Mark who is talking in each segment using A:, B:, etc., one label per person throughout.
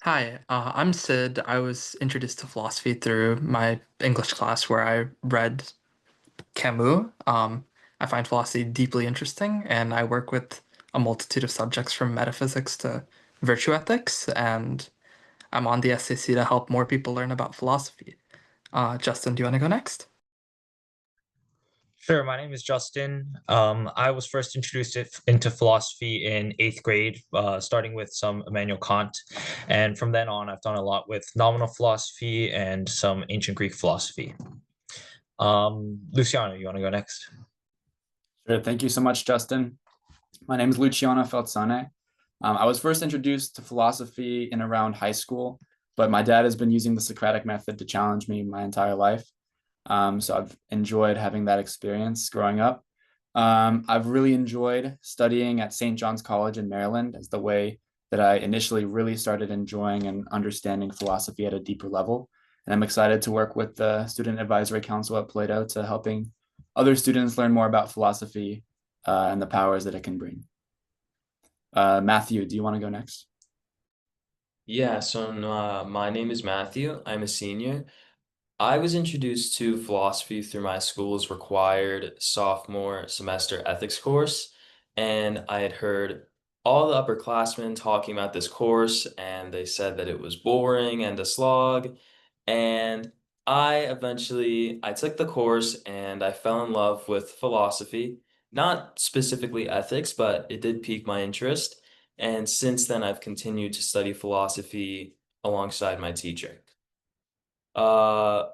A: Hi, I'm Sid. I was introduced to philosophy through my English class where I read Camus. I find philosophy deeply interesting, and I work with a multitude of subjects from metaphysics to virtue ethics, and I'm on the SAC to help more people learn about philosophy. Justin, do you want to go next?
B: Sure, my name is Justin. I was first introduced into philosophy in eighth grade, starting with some Immanuel Kant. And from then on, I've done a lot with nominal philosophy and some ancient Greek philosophy. Luciano, you want to go next?
C: Sure. Thank you so much, Justin. My name is Luciano Felzane. I was first introduced to philosophy in around high school, but my dad has been using the Socratic method to challenge me my entire life. So I've enjoyed having that experience growing up. I've really enjoyed studying at St. John's College in Maryland as the way that I initially really started enjoying and understanding philosophy at a deeper level. And I'm excited to work with the Student Advisory Council at PLATO to helping other students learn more about philosophy and the powers that it can bring. Matthew, do you want to go next?
D: Yeah, so my name is Matthew. I'm a senior. I was introduced to philosophy through my school's required sophomore semester ethics course, and I had heard all the upperclassmen talking about this course, and they said that it was boring and a slog. And I took the course and I fell in love with philosophy, not specifically ethics, but it did pique my interest. And since then, I've continued to study philosophy alongside my teacher. Uh,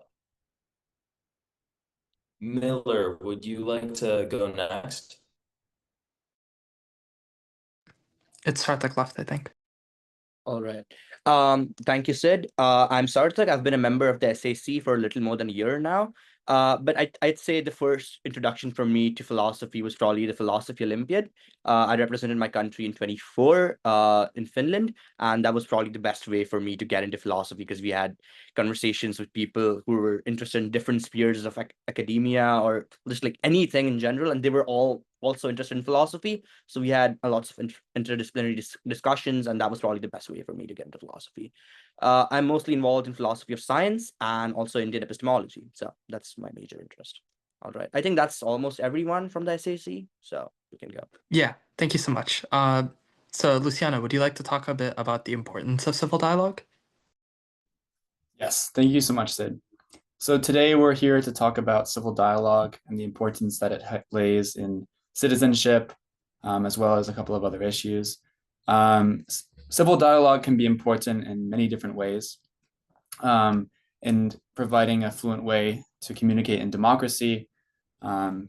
D: Miller, would you like to go next?
A: It's Sarthak left, I think.
E: All right. Thank you, Sid. I'm Sarthak. I've been a member of the SAC for a little more than a year now. But I'd say the first introduction for me to philosophy was probably the Philosophy Olympiad. I represented my country in 24 in Finland, and that was probably the best way for me to get into philosophy because we had conversations with people who were interested in different spheres of academia or just like anything in general, and they were all also interested in philosophy. So we had a lots of interdisciplinary discussions, and that was probably the best way for me to get into philosophy. I'm mostly involved in philosophy of science and also Indian epistemology. So that's my major interest. All right. I think that's almost everyone from the SAC. So we can go.
A: Yeah, thank you so much. So Luciano, would you like to talk a bit about the importance of civil dialogue?
C: Yes, thank you so much, Sid. So today we're here to talk about civil dialogue and the importance that it plays in citizenship, as well as a couple of other issues. Civil dialogue can be important in many different ways, in providing a fluent way to communicate in democracy,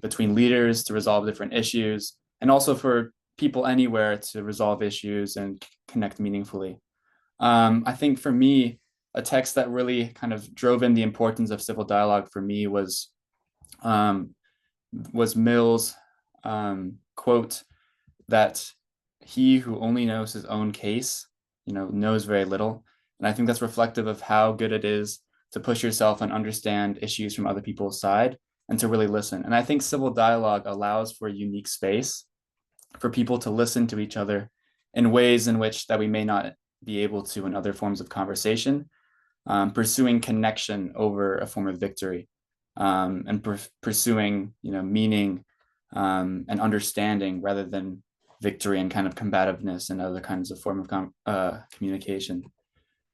C: between leaders to resolve different issues, and also for people anywhere to resolve issues and connect meaningfully. I think for me, a text that really kind of drove in the importance of civil dialogue for me um, was Mill's quote that he who only knows his own case, knows very little. And I think that's reflective of how good it is to push yourself and understand issues from other people's side and to really listen. And I think civil dialogue allows for a unique space for people to listen to each other in ways in which that we may not be able to in other forms of conversation, pursuing connection over a form of victory, and pursuing meaning and understanding rather than victory and kind of combativeness and other kinds of form of communication.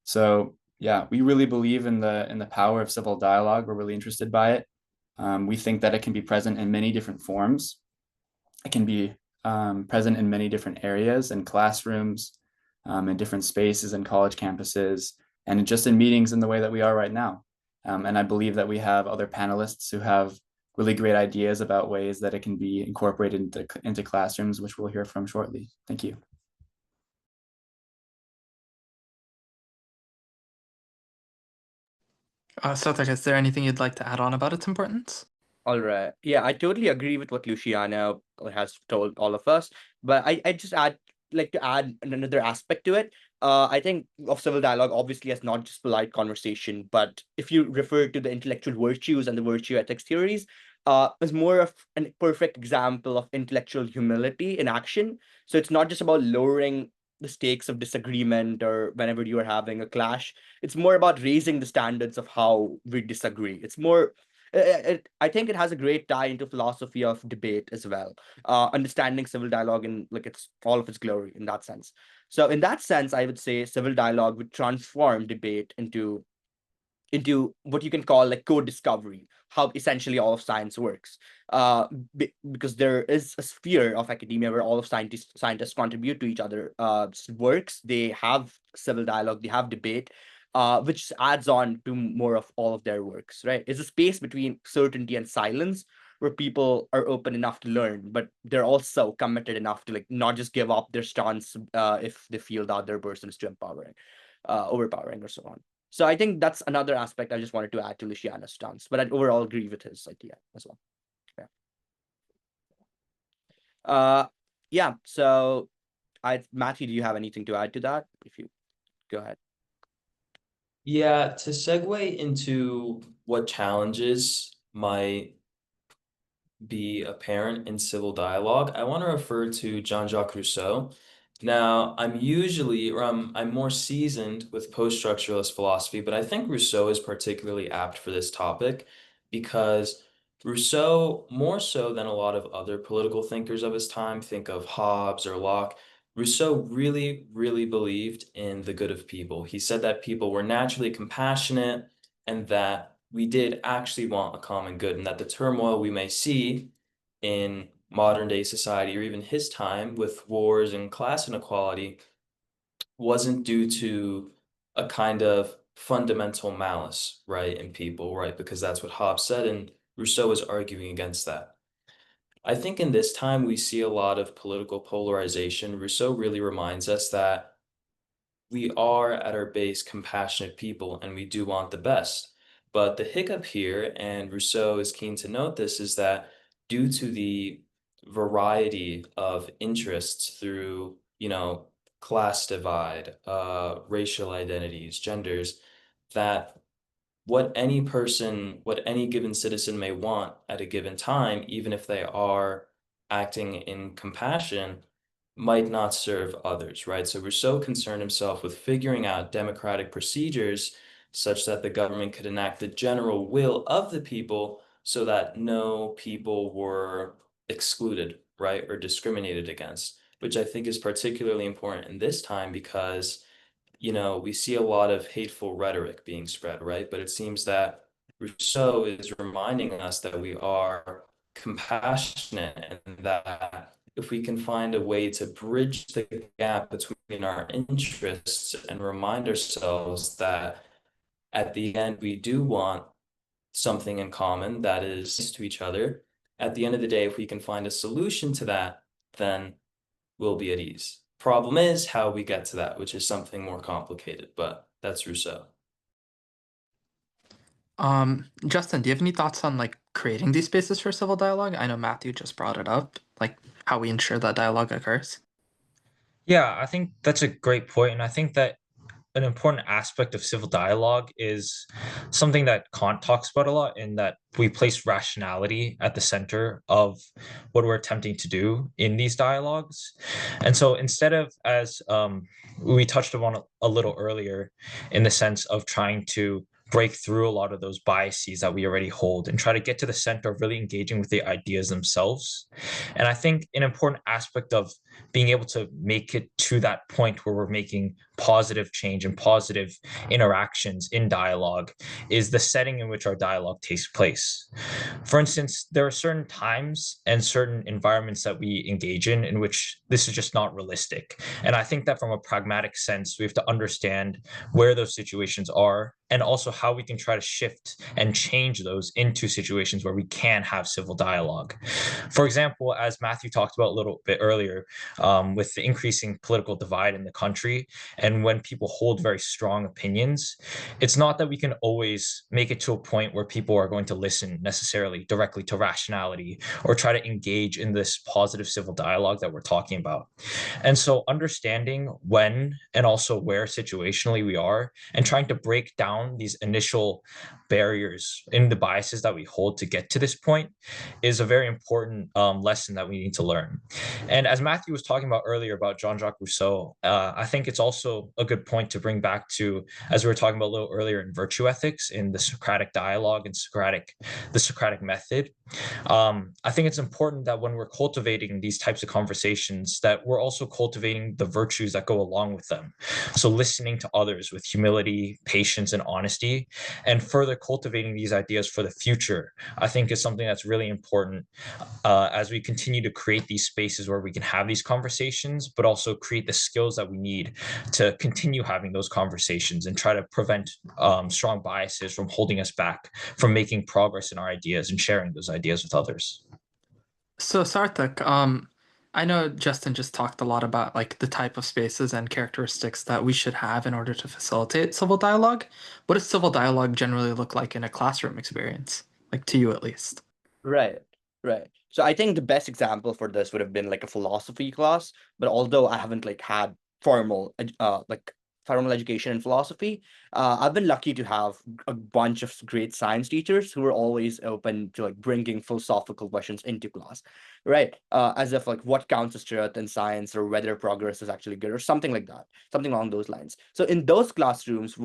C: So yeah, we really believe in the power of civil dialogue. We're really interested by it. We think that it can be present in many different forms. It can be present in many different areas in classrooms, in different spaces in college campuses, and just in meetings in the way that we are right now. And I believe that we have other panelists who have really great ideas about ways that it can be incorporated into classrooms, which we'll hear from shortly. Thank you.
A: Sarthak, is there anything you'd like to add on about its importance?
E: All right. Yeah, I totally agree with what Luciano has told all of us. But I just like to add another aspect to it. I think of civil dialogue obviously as not just polite conversation, but if you refer to the intellectual virtues and the virtue ethics theories, is more of a perfect example of intellectual humility in action. So it's not just about lowering the stakes of disagreement or whenever you are having a clash. It's more about raising the standards of how we disagree. It's more, I think it has a great tie into philosophy of debate as well, understanding civil dialogue in like it's all of its glory in that sense. So in that sense, I would say civil dialogue would transform debate into what you can call like co-discovery, how essentially all of science works. Because there is a sphere of academia where all of scientists contribute to each other works. They have civil dialogue, they have debate, which adds on to more of all of their works, right? It's a space between certainty and silence where people are open enough to learn, but they're also committed enough to like not just give up their stance if they feel the other person is too empowering, overpowering, or so on. So I think that's another aspect I just wanted to add to Luciano's stance, but I overall agree with his idea as well. Yeah. So Matthew, do you have anything to add to that? If you go ahead.
D: Yeah, to segue into what challenges might be apparent in civil dialogue, I want to refer to Jean-Jacques Rousseau. Now, I'm more seasoned with post-structuralist philosophy, but I think Rousseau is particularly apt for this topic because Rousseau, more so than a lot of other political thinkers of his time, think of Hobbes or Locke, Rousseau really, really believed in the good of people. He said that people were naturally compassionate and that we did actually want a common good, and that the turmoil we may see in modern day society or even his time with wars and class inequality wasn't due to a kind of fundamental malice, right, in people, right? Because that's what Hobbes said, and Rousseau is arguing against that. I think in this time we see a lot of political polarization. Rousseau really reminds us that we are at our base compassionate people and we do want the best. But the hiccup here, and Rousseau is keen to note this, is that due to the variety of interests through, class divide, racial identities, genders, that what any given citizen may want at a given time, even if they are acting in compassion, might not serve others, right? So Rousseau concerned himself with figuring out democratic procedures such that the government could enact the general will of the people so that no people were excluded, right, or discriminated against, which I think is particularly important in this time because we see a lot of hateful rhetoric being spread, right? But it seems that Rousseau is reminding us that we are compassionate and that if we can find a way to bridge the gap between our interests and remind ourselves that at the end we do want something in common that is to each other, at the end of the day, if we can find a solution to that, then we'll be at ease. Problem is how we get to that, which is something more complicated, but that's Rousseau.
A: Justin, do you have any thoughts on like creating these spaces for civil dialogue? I know Matthew just brought it up, like how we ensure that dialogue occurs.
B: Yeah, I think that's a great point, and I think that an important aspect of civil dialogue is something that Kant talks about a lot, in that we place rationality at the center of what we're attempting to do in these dialogues. And so instead of, as we touched upon a little earlier, in the sense of trying to break through a lot of those biases that we already hold and try to get to the center of really engaging with the ideas themselves. And I think an important aspect of being able to make it to that point where we're making positive change and positive interactions in dialogue is the setting in which our dialogue takes place. For instance, there are certain times and certain environments that we engage in which this is just not realistic. And I think that from a pragmatic sense, we have to understand where those situations are and also how we can try to shift and change those into situations where we can have civil dialogue. For example, as Matthew talked about a little bit earlier, with the increasing political divide in the country And when people hold very strong opinions, it's not that we can always make it to a point where people are going to listen necessarily directly to rationality or try to engage in this positive civil dialogue that we're talking about. And so understanding when and also where situationally we are and trying to break down these initial barriers in the biases that we hold to get to this point is a very important lesson that we need to learn. And as Matthew was talking about earlier about Jean-Jacques Rousseau, I think it's also a good point to bring back to, as we were talking about a little earlier in virtue ethics, in the Socratic dialogue and the Socratic method. I think it's important that when we're cultivating these types of conversations, that we're also cultivating the virtues that go along with them. So listening to others with humility, patience, and honesty, and further cultivating these ideas for the future, I think is something that's really important as we continue to create these spaces where we can have these conversations, but also create the skills that we need to continue having those conversations and try to prevent strong biases from holding us back from making progress in our ideas and sharing those ideas with others.
A: So Sarthak, I know Justin just talked a lot about like the type of spaces and characteristics that we should have in order to facilitate civil dialogue. What does civil dialogue generally look like in a classroom experience? Like to you at least.
E: Right, right. So I think the best example for this would have been like a philosophy class, but although I haven't like had formal education in philosophy, I've been lucky to have a bunch of great science teachers who are always open to like bringing philosophical questions into class, right? As if like what counts as truth in science or whether progress is actually good or something like that, something along those lines. So in those classrooms,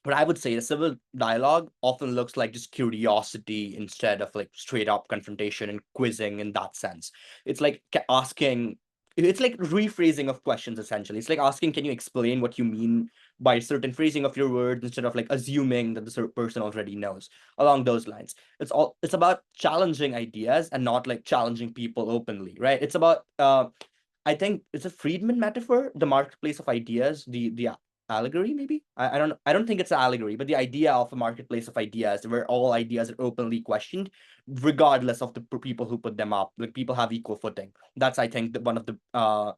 E: but I would say the civil dialogue often looks like just curiosity instead of like straight up confrontation and quizzing in that sense. It's like asking, it's like rephrasing of questions essentially. It's like asking, can you explain what you mean by certain phrasing of your words instead of like assuming that the person already knows along those lines. It's about challenging ideas and not like challenging people openly, right? It's about I think it's a Friedman metaphor, the marketplace of ideas, the allegory maybe. I don't think it's an allegory, but the idea of a marketplace of ideas where all ideas are openly questioned, regardless of the people who put them up. Like people have equal footing. That's I think one of the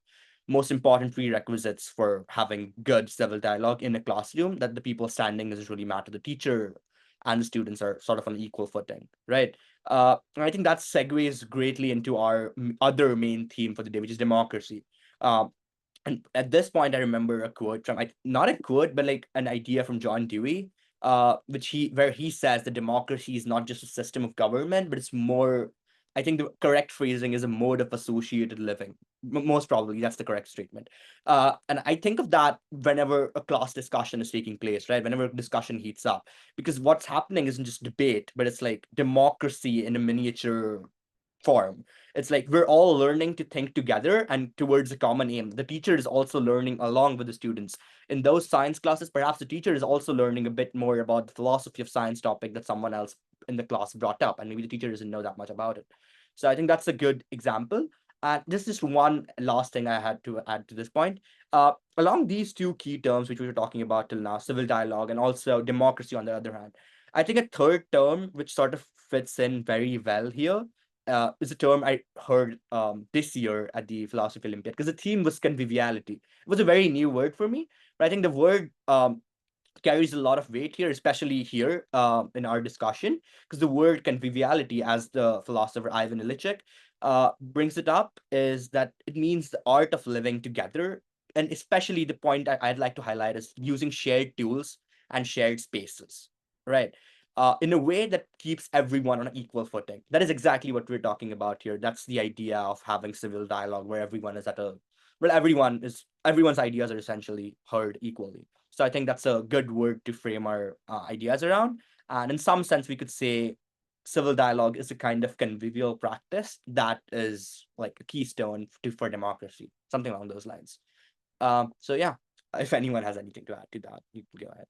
E: most important prerequisites for having good civil dialogue in a classroom. That the people standing doesn't really matter. The teacher and the students are sort of on equal footing, right? And I think that segues greatly into our other main theme for the day, which is democracy. Uh, and at this point, I remember a quote from, not a quote, but like an idea from John Dewey, where he says that democracy is not just a system of government, but it's more. I think the correct phrasing is a mode of associated living. Most probably, that's the correct statement. And I think of that whenever a class discussion is taking place, right? Whenever a discussion heats up, because what's happening isn't just debate, but it's like democracy in a miniature form. It's like we're all learning to think together and towards a common aim. The teacher is also learning along with the students. In those science classes, perhaps the teacher is also learning a bit more about the philosophy of science topic that someone else in the class brought up, and maybe the teacher doesn't know that much about it. So I think that's a good example. And this is one last thing I had to add to this point. Along these two key terms, which we were talking about till now, civil dialogue and also democracy on the other hand, I think a third term, which sort of fits in very well here, is a term I heard this year at the Philosophy Olympiad, because the theme was conviviality. It was a very new word for me, but I think the word carries a lot of weight here, especially here in our discussion, because the word conviviality, as the philosopher Ivan Illich brings it up, is that it means the art of living together. And especially the point I'd like to highlight is using shared tools and shared spaces, right? In a way that keeps everyone on an equal footing. That is exactly what we're talking about here. That's the idea of having civil dialogue where everyone is everyone's ideas are essentially heard equally. So I think that's a good word to frame our ideas around. And in some sense, we could say civil dialogue is a kind of convivial practice that is like a keystone for democracy, something along those lines. So yeah, if anyone has anything to add to that, you can go ahead.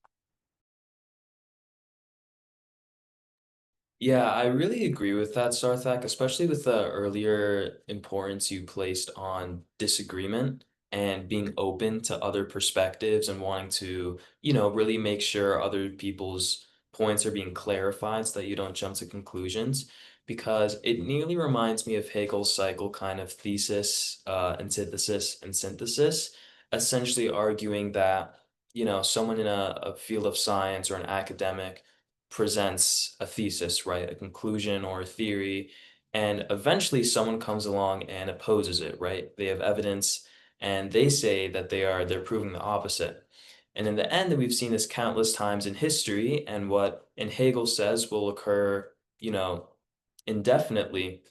D: Yeah, I really agree with that, Sarthak, especially with the earlier importance you placed on disagreement and being open to other perspectives and wanting to, really make sure other people's points are being clarified so that you don't jump to conclusions. Because it nearly reminds me of Hegel's cycle kind of thesis, antithesis, and synthesis. essentially arguing that, someone in a field of science or an academic presents a thesis, right? A conclusion or a theory, and eventually someone comes along and opposes it, right? They have evidence and they say that they're proving the opposite. And in the end, we've seen this countless times in history, and what in Hegel says will occur, indefinitely.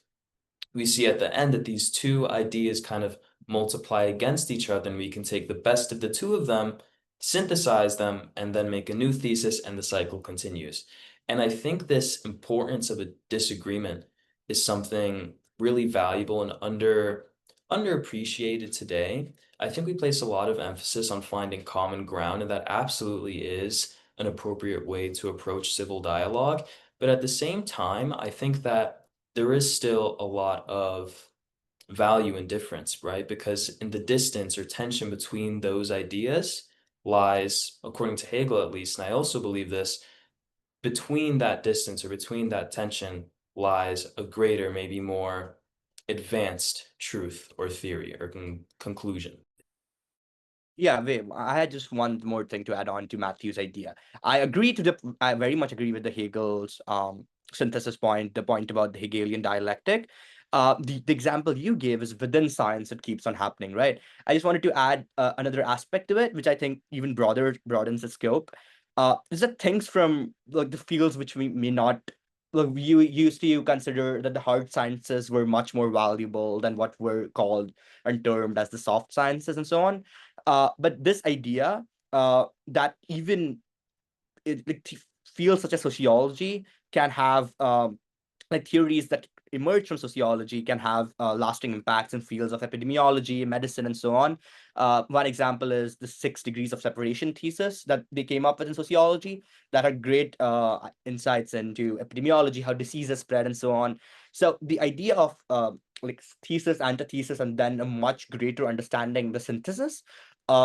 D: We see at the end that these two ideas kind of multiply against each other, and we can take the best of the two of them, synthesize them, and then make a new thesis, and the cycle continues. And I think this importance of a disagreement is something really valuable and underappreciated today. I think we place a lot of emphasis on finding common ground, and that absolutely is an appropriate way to approach civil dialogue. But at the same time, I think that there is still a lot of value and difference, right? Because in the distance or tension between those ideas lies, according to Hegel at least, and I also believe this, between that distance or between that tension lies a greater, maybe more advanced truth or theory or conclusion.
E: Yeah, wait, I had just one more thing to add on to Matthew's idea. I very much agree with the Hegel's synthesis point, the point about the Hegelian dialectic. The example you gave is within science, it keeps on happening, right? I just wanted to add another aspect to it, which I think even broadens the scope. Is that things from like the fields which we may not, like you used to consider that the hard sciences were much more valuable than what were called and termed as the soft sciences and so on. But this idea that even fields such as sociology can have like theories that emerge from sociology can have lasting impacts in fields of epidemiology, medicine, and so on. One example is the 6 degrees of separation thesis that they came up with in sociology that had great insights into epidemiology, how diseases spread, and so on. So the idea of like thesis, antithesis, and then a much greater understanding the synthesis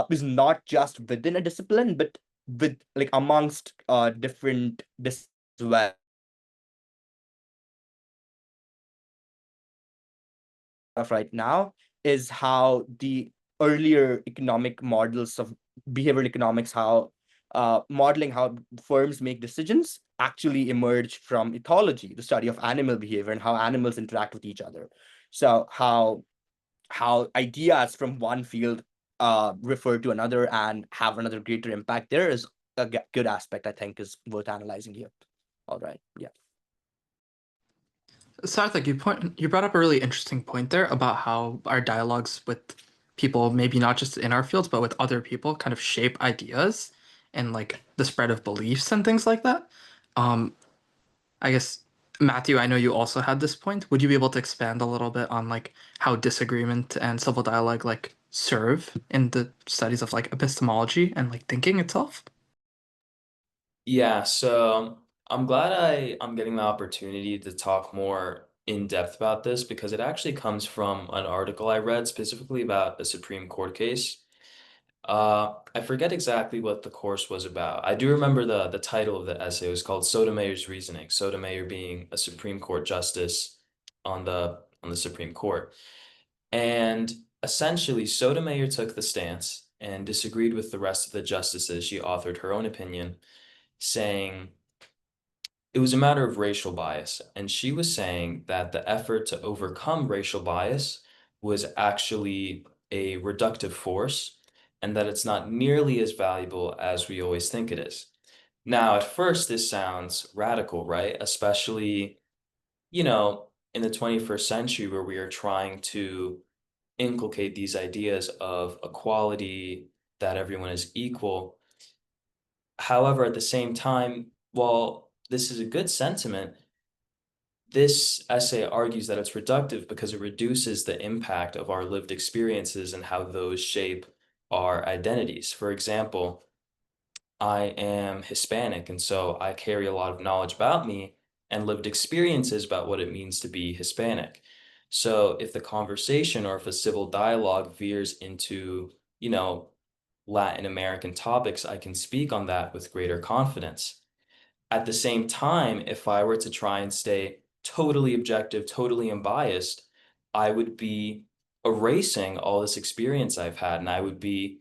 E: is not just within a discipline, but with like amongst different disciplines as well. Of right now is how the earlier economic models of behavioral economics, how modeling how firms make decisions actually emerged from ethology, the study of animal behavior and how animals interact with each other. So how ideas from one field refer to another and have another greater impact there is a good aspect I think is worth analyzing here. All right, yeah.
A: Sarthak, you brought up a really interesting point there about how our dialogues with people, maybe not just in our fields, but with other people, kind of shape ideas and like the spread of beliefs and things like that. Um, I guess Matthew, I know you also had this point. Would you be able to expand a little bit on like how disagreement and civil dialogue like serve in the studies of like epistemology and like thinking itself?
D: Yeah, so I'm glad I'm getting the opportunity to talk more in depth about this because it actually comes from an article I read specifically about a Supreme Court case. I forget exactly what the course was about. I do remember the title of the essay. It was called Sotomayor's Reasoning. Sotomayor being a Supreme Court justice on the Supreme Court. And essentially, Sotomayor took the stance and disagreed with the rest of the justices. She authored her own opinion, saying it was a matter of racial bias. And she was saying that the effort to overcome racial bias was actually a reductive force and that it's not nearly as valuable as we always think it is. Now, at first, this sounds radical, right? Especially, in the 21st century where we are trying to inculcate these ideas of equality, that everyone is equal. However, at the same time, while this is a good sentiment, this essay argues that it's reductive because it reduces the impact of our lived experiences and how those shape our identities. For example, I am Hispanic, and so I carry a lot of knowledge about me and lived experiences about what it means to be Hispanic. So if the conversation or if a civil dialogue veers into, Latin American topics, I can speak on that with greater confidence. At the same time, if I were to try and stay totally objective, totally unbiased, I would be erasing all this experience I've had, and I would be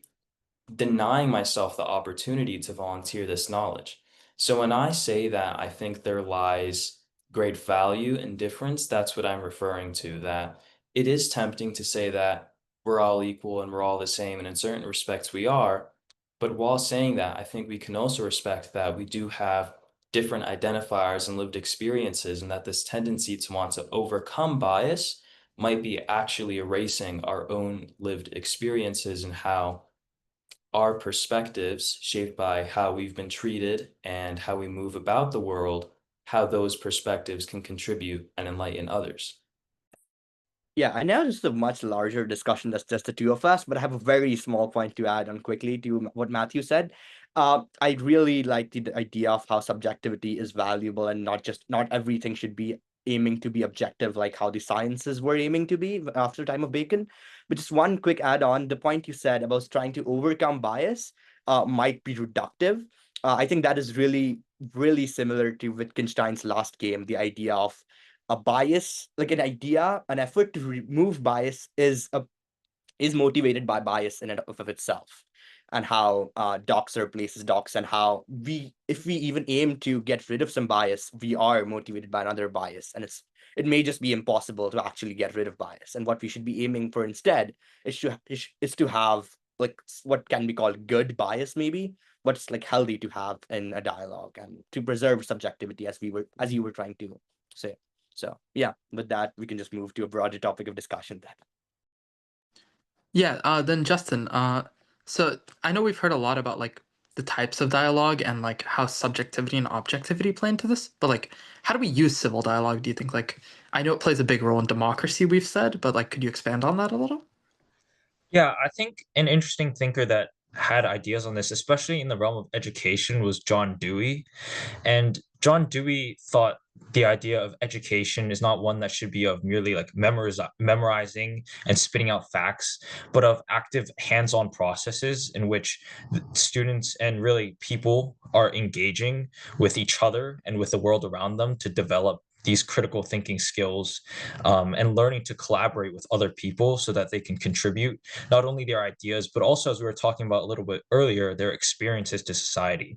D: denying myself the opportunity to volunteer this knowledge. So when I say that I think there lies great value in difference, that's what I'm referring to, that it is tempting to say that we're all equal and we're all the same, and in certain respects we are. But while saying that, I think we can also respect that we do have different identifiers and lived experiences, and that this tendency to want to overcome bias might be actually erasing our own lived experiences and how our perspectives, shaped by how we've been treated and how we move about the world, how those perspectives can contribute and enlighten others.
E: Yeah, I know this is a much larger discussion that's just the two of us, but I have a very small point to add on quickly to what Matthew said. I really like the idea of how subjectivity is valuable and not everything should be aiming to be objective like how the sciences were aiming to be after the time of Bacon. But just one quick add on, the point you said about trying to overcome bias might be reductive. I think that is really, really similar to Wittgenstein's last game, the idea of a bias, like an idea, an effort to remove bias is motivated by bias in and of itself, and how docs replaces docs, and how if we even aim to get rid of some bias, we are motivated by another bias, and it may just be impossible to actually get rid of bias. And what we should be aiming for instead is to have like what can be called good bias, maybe what's like healthy to have in a dialogue, and to preserve subjectivity as you were trying to say. So yeah, with that, we can just move to a broader topic of discussion then.
A: Yeah, then Justin, so I know we've heard a lot about like the types of dialogue and like how subjectivity and objectivity play into this, but like how do we use civil dialogue, do you think? Like I know it plays a big role in democracy, we've said, but like could you expand on that a little?
B: Yeah, I think an interesting thinker that had ideas on this, especially in the realm of education, was John Dewey. And John Dewey thought the idea of education is not one that should be of merely like memorizing and spitting out facts, but of active hands-on processes in which students and really people are engaging with each other and with the world around them to develop these critical thinking skills, and learning to collaborate with other people so that they can contribute not only their ideas, but also, as we were talking about a little bit earlier, their experiences to society.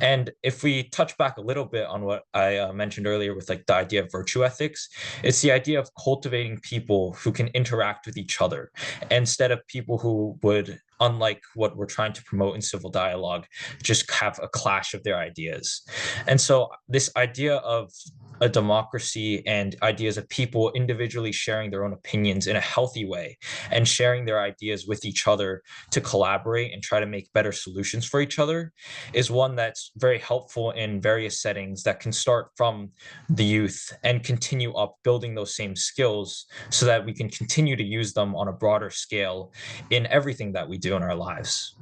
B: And if we touch back a little bit on what I mentioned earlier with like the idea of virtue ethics, it's the idea of cultivating people who can interact with each other instead of people who would, unlike what we're trying to promote in civil dialogue, just have a clash of their ideas. And so this idea of a democracy and ideas of people individually sharing their own opinions in a healthy way and sharing their ideas with each other to collaborate and try to make better solutions for each other is one that's very helpful in various settings that can start from the youth and continue up building those same skills so that we can continue to use them on a broader scale in everything that we do in our lives.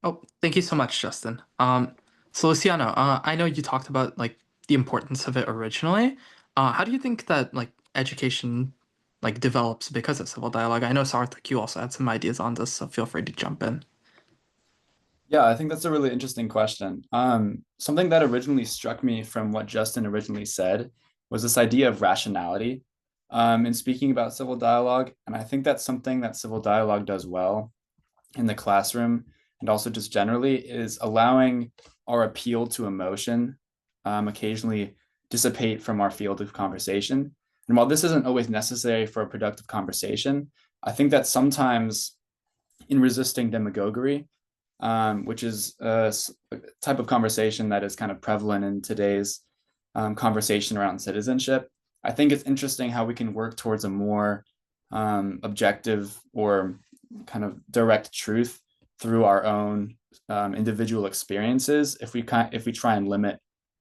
A: Oh, thank you so much, Justin. So Luciano, I know you talked about like the importance of it originally. How do you think that like education like develops because of civil dialogue? I know Sarthak, you also had some ideas on this, so feel free to jump in.
C: Yeah, I think that's a really interesting question. Something that originally struck me from what Justin originally said was this idea of rationality in speaking about civil dialogue. And I think that's something that civil dialogue does well in the classroom and also just generally is allowing our appeal to emotion occasionally dissipate from our field of conversation. And while this isn't always necessary for a productive conversation, I think that sometimes in resisting demagoguery, which is a type of conversation that is kind of prevalent in today's conversation around citizenship. I think it's interesting how we can work towards a more objective or kind of direct truth through our own individual experiences if we try and limit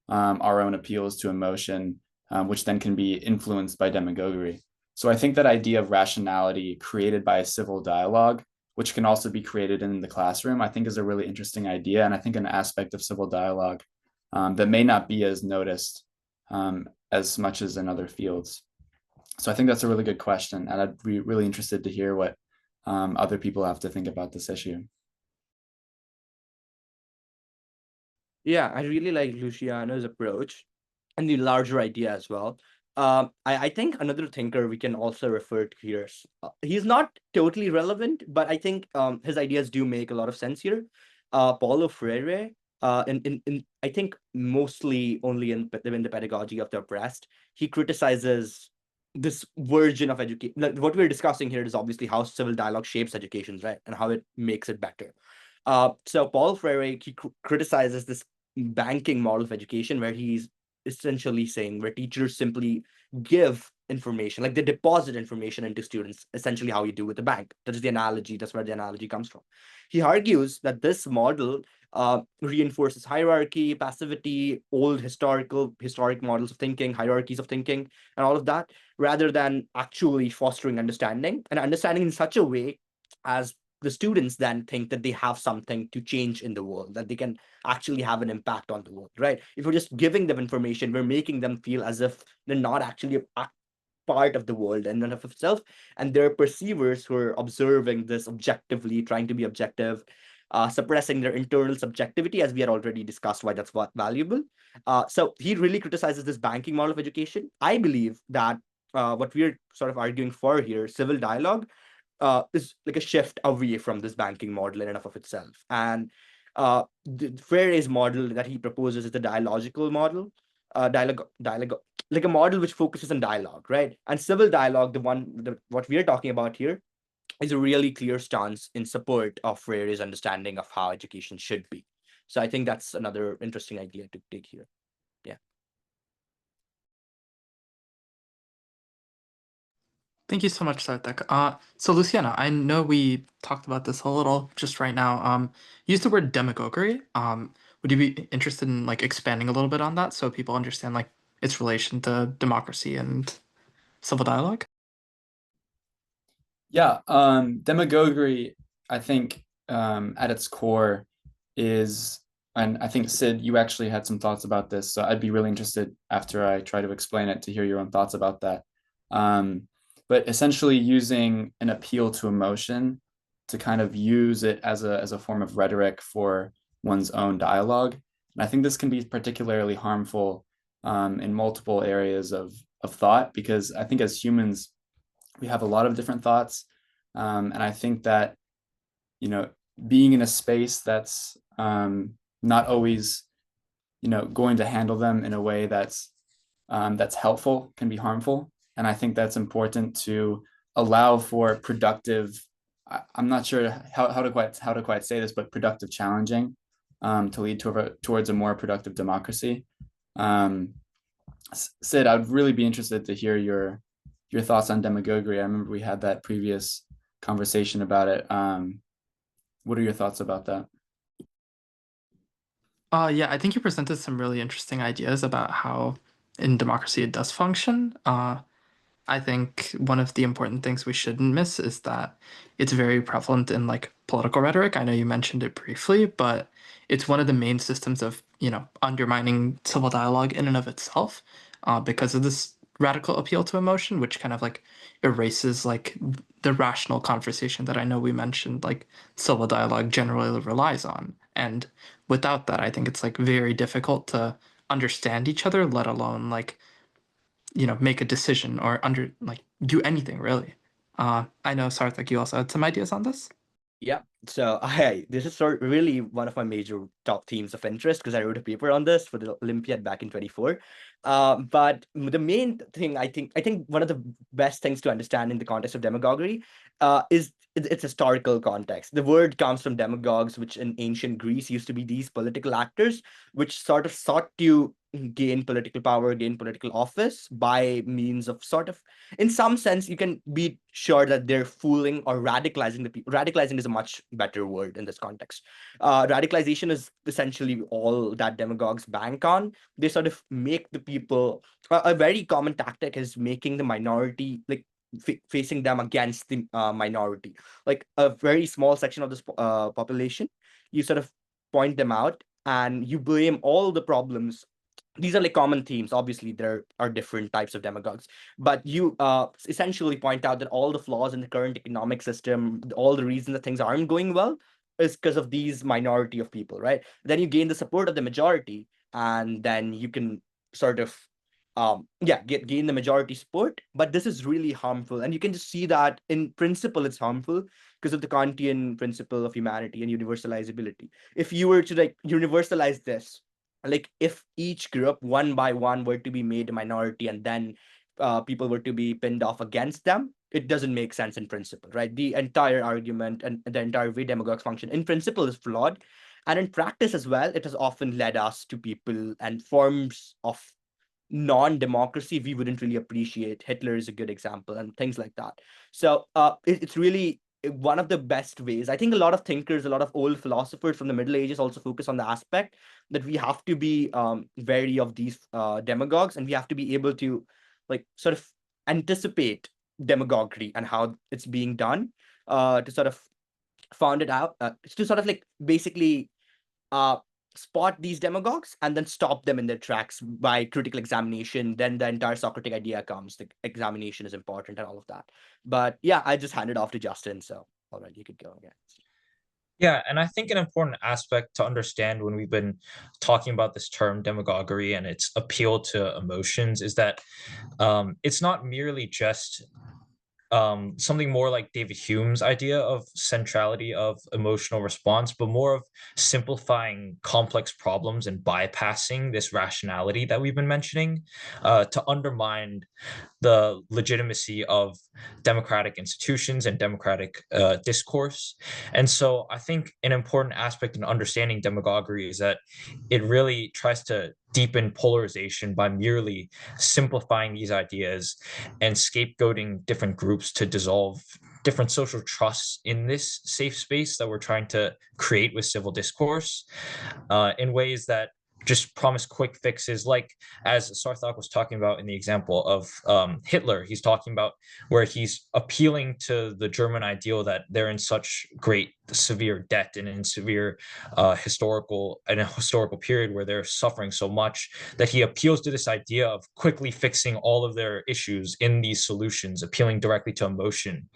C: our own appeals to emotion, which then can be influenced by demagoguery. So I think that idea of rationality created by a civil dialogue, which can also be created in the classroom, I think is a really interesting idea. And I think an aspect of civil dialogue that may not be as noticed as much as in other fields. So I think that's a really good question. And I'd be really interested to hear what other people have to think about this issue.
E: Yeah, I really like Luciano's approach and the larger idea as well. I think another thinker we can also refer to here. He's not totally relevant, but I think his ideas do make a lot of sense here. Paulo Freire, in I think mostly only in the pedagogy of the oppressed, he criticizes this version of education. What we're discussing here is obviously how civil dialogue shapes education, right, and how it makes it better. So Paul Freire, he criticizes this banking model of education where he's essentially saying where teachers simply give information, like they deposit information into students, essentially how you do with the bank. That is the analogy. That's where the analogy comes from. He argues that this model reinforces hierarchy, passivity, old historic models of thinking, hierarchies of thinking, and all of that, rather than actually fostering understanding and understanding in such a way as the students then think that they have something to change in the world, that they can actually have an impact on the world, right? If we're just giving them information, we're making them feel as if they're not actually a part of the world and of itself, and they're perceivers who are observing this objectively, trying to be objective, suppressing their internal subjectivity, as we had already discussed why that's valuable. So he really criticizes this banking model of education. I believe that what we're sort of arguing for here, civil dialogue, is like a shift away from this banking model in and of itself. And the Freire's model that he proposes is the dialogical model, dialogue, like a model which focuses on dialogue, right? And civil dialogue, what we are talking about here, is a really clear stance in support of Freire's understanding of how education should be. So I think that's another interesting idea to take here. Yeah.
A: Thank you so much, Sarthak. So Luciana, I know we talked about this a little just right now. Use the word demagoguery. Would you be interested in like expanding a little bit on that so people understand like its relation to democracy and civil dialogue?
C: Yeah, demagoguery, I think, at its core is, and I think Sid, you actually had some thoughts about this, so I'd be really interested after I try to explain it to hear your own thoughts about that. But essentially using an appeal to emotion to kind of use it as a form of rhetoric for one's own dialogue. And I think this can be particularly harmful in multiple areas of thought, because I think as humans, we have a lot of different thoughts. And I think that, you know, being in a space that's not always, you know, going to handle them in a way that's helpful can be harmful. And I think that's important to allow for productive, I'm not sure how to quite say this, but productive challenging to lead towards a more productive democracy. Sid, I'd really be interested to hear your thoughts on demagoguery. I remember we had that previous conversation about it. What are your thoughts about that?
A: Yeah, I think you presented some really interesting ideas about how in democracy it does function. I think one of the important things we shouldn't miss is that it's very prevalent in like political rhetoric. I know you mentioned it briefly, but it's one of the main systems of, you know, undermining civil dialogue in and of itself, because of this radical appeal to emotion, which kind of like erases like the rational conversation that I know we mentioned, like civil dialogue generally relies on. And without that, I think it's like very difficult to understand each other, let alone like, you know, make a decision or under like do anything really. I know Sarthak, you also had some ideas on this.
E: Yeah. So this is really one of my major top themes of interest because I wrote a paper on this for the Olympiad back in 24. But the main thing I think one of the best things to understand in the context of demagoguery is its historical context. The word comes from demagogues, which in ancient Greece used to be these political actors, which sort of sought to gain political power, gain political office by means of sort of, in some sense, you can be sure that they're fooling or radicalizing the people. Radicalizing is a much better word in this context. Radicalization is essentially all that demagogues bank on. They sort of make the people, a very common tactic is making the minority, like facing them against the minority, like a very small section of this population. You sort of point them out and you blame all the problems. These are like common themes. Obviously, there are different types of demagogues, but you essentially point out that all the flaws in the current economic system, all the reasons that things aren't going well, is because of these minority of people, right? Then you gain the support of the majority, and then you can sort of gain the majority support. But this is really harmful, and you can just see that in principle it's harmful because of the Kantian principle of humanity and universalizability. If you were to like universalize this, like if each group one by one were to be made a minority and then people were to be pinned off against them, it doesn't make sense in principle, right? The entire argument and the entire way demagogues function in principle is flawed. And in practice as well, it has often led us to people and forms of non-democracy we wouldn't really appreciate. Hitler is a good example, and things like that. So it's really one of the best ways. I think a lot of thinkers, a lot of old philosophers from the Middle Ages also focus on the aspect that we have to be wary of these demagogues, and we have to be able to like sort of anticipate demagoguery and how it's being done to sort of found it out, to sort of like basically uh, spot these demagogues and then stop them in their tracks by critical examination. Then the entire Socratic idea comes. The examination is important and all of that. But yeah, I just handed off to Justin. So all right, you could go again.
B: Yeah, and I think an important aspect to understand when we've been talking about this term demagoguery and its appeal to emotions is that it's not merely just something more like David Hume's idea of centrality of emotional response, but more of simplifying complex problems and bypassing this rationality that we've been mentioning to undermine the legitimacy of democratic institutions and democratic discourse. And so I think an important aspect in understanding demagoguery is that it really tries to deepen polarization by merely simplifying these ideas and scapegoating different groups to dissolve different social trusts in this safe space that we're trying to create with civil discourse in ways that just promise quick fixes, like as Sarthak was talking about in the example of Hitler. He's talking about where he's appealing to the German ideal that they're in such great severe debt and in severe historical period where they're suffering so much that he appeals to this idea of quickly fixing all of their issues in these solutions, appealing directly to emotion.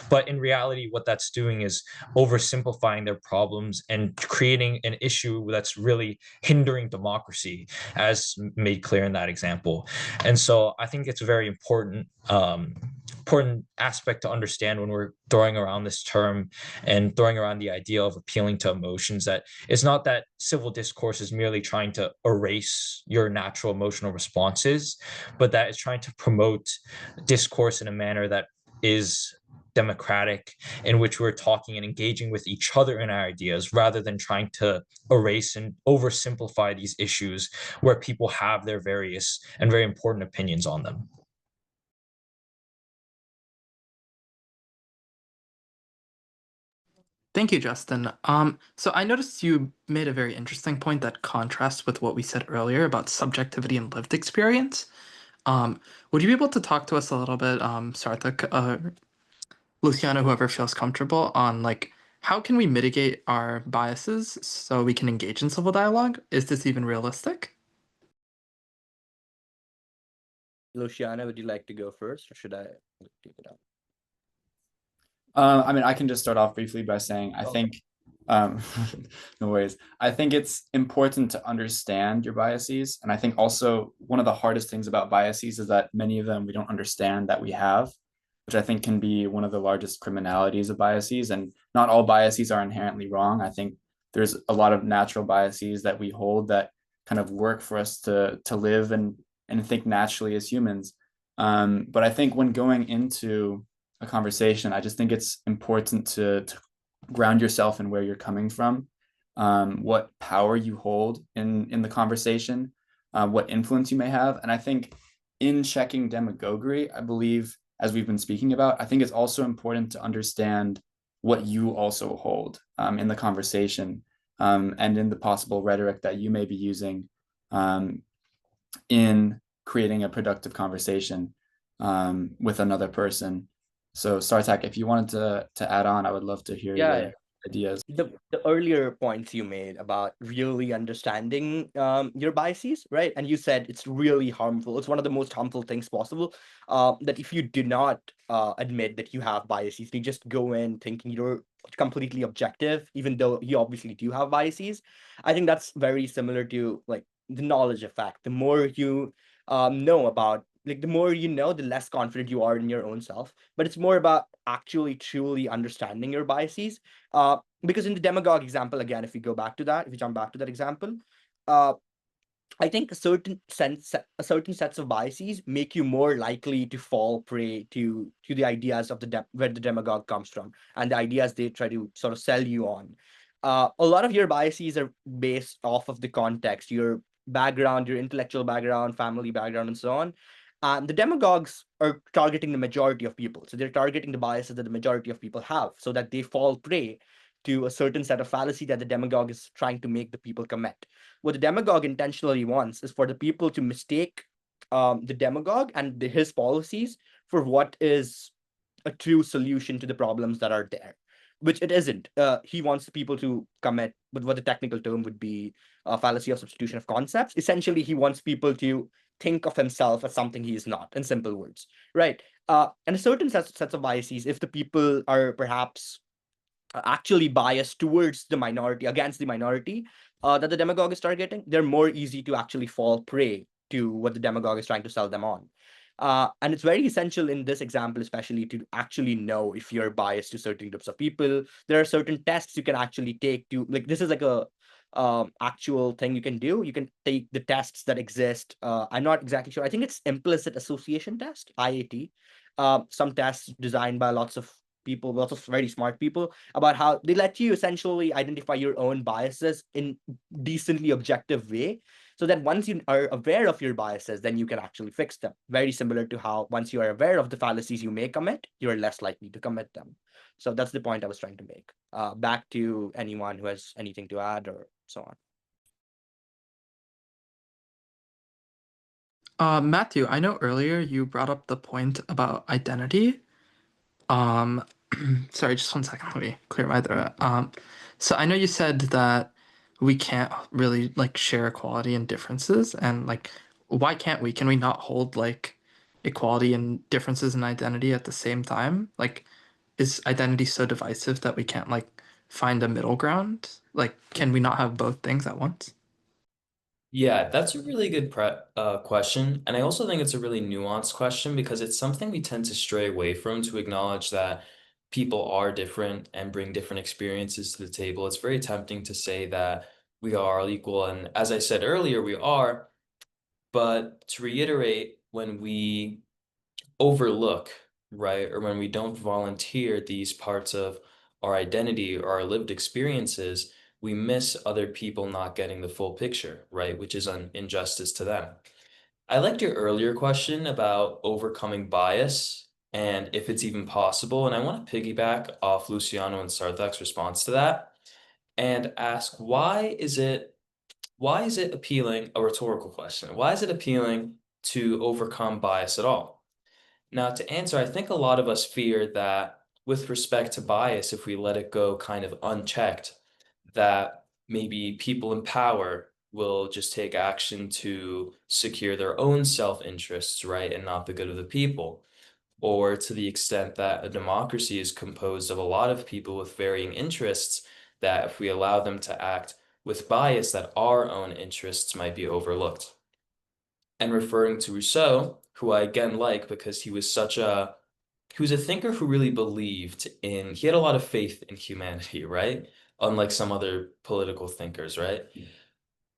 B: But in reality, what that's doing is oversimplifying their problems and creating an issue that's really hindering democracy, as made clear in that example. And so I think it's a very important aspect to understand when we're throwing around this term and throwing around the idea of appealing to emotions, that it's not that civil discourse is merely trying to erase your natural emotional responses, but that it's trying to promote discourse in a manner that is democratic, in which we're talking and engaging with each other in our ideas rather than trying to erase and oversimplify these issues where people have their various and very important opinions on them.
A: Thank you, Justin. So I noticed you made a very interesting point that contrasts with what we said earlier about subjectivity and lived experience. Would you be able to talk to us a little bit, Sarthak, Luciano, whoever feels comfortable, on like how can we mitigate our biases so we can engage in civil dialogue? Is this even realistic?
E: Luciana, would you like to go first, or should I take it up?
C: I mean, I can just start off briefly by saying I think, no worries. I think it's important to understand your biases. And I think also one of the hardest things about biases is that many of them we don't understand that we have, which I think can be one of the largest criminalities of biases. And not all biases are inherently wrong. I think there's a lot of natural biases that we hold that kind of work for us to live and think naturally as humans. But I think when going into a conversation, I just think it's important to ground yourself in where you're coming from, what power you hold in the conversation, what influence you may have. And I think in checking demagoguery, I believe, as we've been speaking about, I think it's also important to understand what you also hold in the conversation and in the possible rhetoric that you may be using in creating a productive conversation with another person. So Sarthak, if you wanted to add on, I would love to hear your ideas.
E: The earlier points you made about really understanding your biases, right? And you said it's really harmful. It's one of the most harmful things possible. That if you do not admit that you have biases, you just go in thinking you're completely objective, even though you obviously do have biases. I think that's very similar to like the knowledge effect. The more you know about. Like the more you know, the less confident you are in your own self. But it's more about actually truly understanding your biases. Because in the demagogue example, again, if we go back to that, if we jump back to that example, uh, I think a certain sets of biases make you more likely to fall prey to the ideas of where the demagogue comes from and the ideas they try to sort of sell you on. A lot of your biases are based off of the context, your background, your intellectual background, family background, and so on. The demagogues are targeting the majority of people, so they're targeting the biases that the majority of people have, so that they fall prey to a certain set of fallacy that the demagogue is trying to make the people commit. What the demagogue intentionally wants is for the people to mistake the demagogue and his policies for what is a true solution to the problems that are there, which it isn't. He wants the people to commit with what the technical term would be a fallacy of substitution of concepts. Essentially, he wants people to think of himself as something he is not, in simple words, right? And a certain sets of biases, if the people are perhaps actually biased towards the minority, against the minority that the demagogue is targeting, they're more easy to actually fall prey to what the demagogue is trying to sell them on. And it's very essential in this example, especially to actually know if you're biased to certain groups of people. There are certain tests you can actually take to, like, this is like a actual thing you can do. You can take the tests that exist. I'm not exactly sure. I think it's implicit association test, IAT. Some tests designed by lots of people, lots of very smart people, about how they let you essentially identify your own biases in decently objective way, so that once you are aware of your biases, then you can actually fix them. Very similar to how once you are aware of the fallacies you may commit, you are less likely to commit them. So that's the point I was trying to make. Back to anyone who has anything to add or so on.
A: Matthew, I know earlier you brought up the point about identity. Um, sorry, just one second. Let me clear my throat. So I know you said that we can't really like share equality and differences, and like, why can't we? Can we not hold like equality and differences in identity at the same time? Like, is identity so divisive that we can't like find a middle ground? Like, can we not have both things at once?
D: Yeah, that's a really good question. And I also think it's a really nuanced question because it's something we tend to stray away from, to acknowledge that people are different and bring different experiences to the table. It's very tempting to say that we are all equal. And as I said earlier, we are. But to reiterate, when we overlook, right, or when we don't volunteer these parts of our identity or our lived experiences, we miss other people not getting the full picture, right, which is an injustice to them. I liked your earlier question about overcoming bias and if it's even possible, and I want to piggyback off Luciano and Sarthak's response to that and ask why is it appealing, a rhetorical question, why is it appealing to overcome bias at all? Now, to answer, I think a lot of us fear that with respect to bias, if we let it go kind of unchecked, that maybe people in power will just take action to secure their own self-interests, right, and not the good of the people. Or to the extent that a democracy is composed of a lot of people with varying interests, that if we allow them to act with bias, that our own interests might be overlooked. And referring to Rousseau, who I again like because he was a thinker who really believed in, he had a lot of faith in humanity, right? Unlike some other political thinkers, right?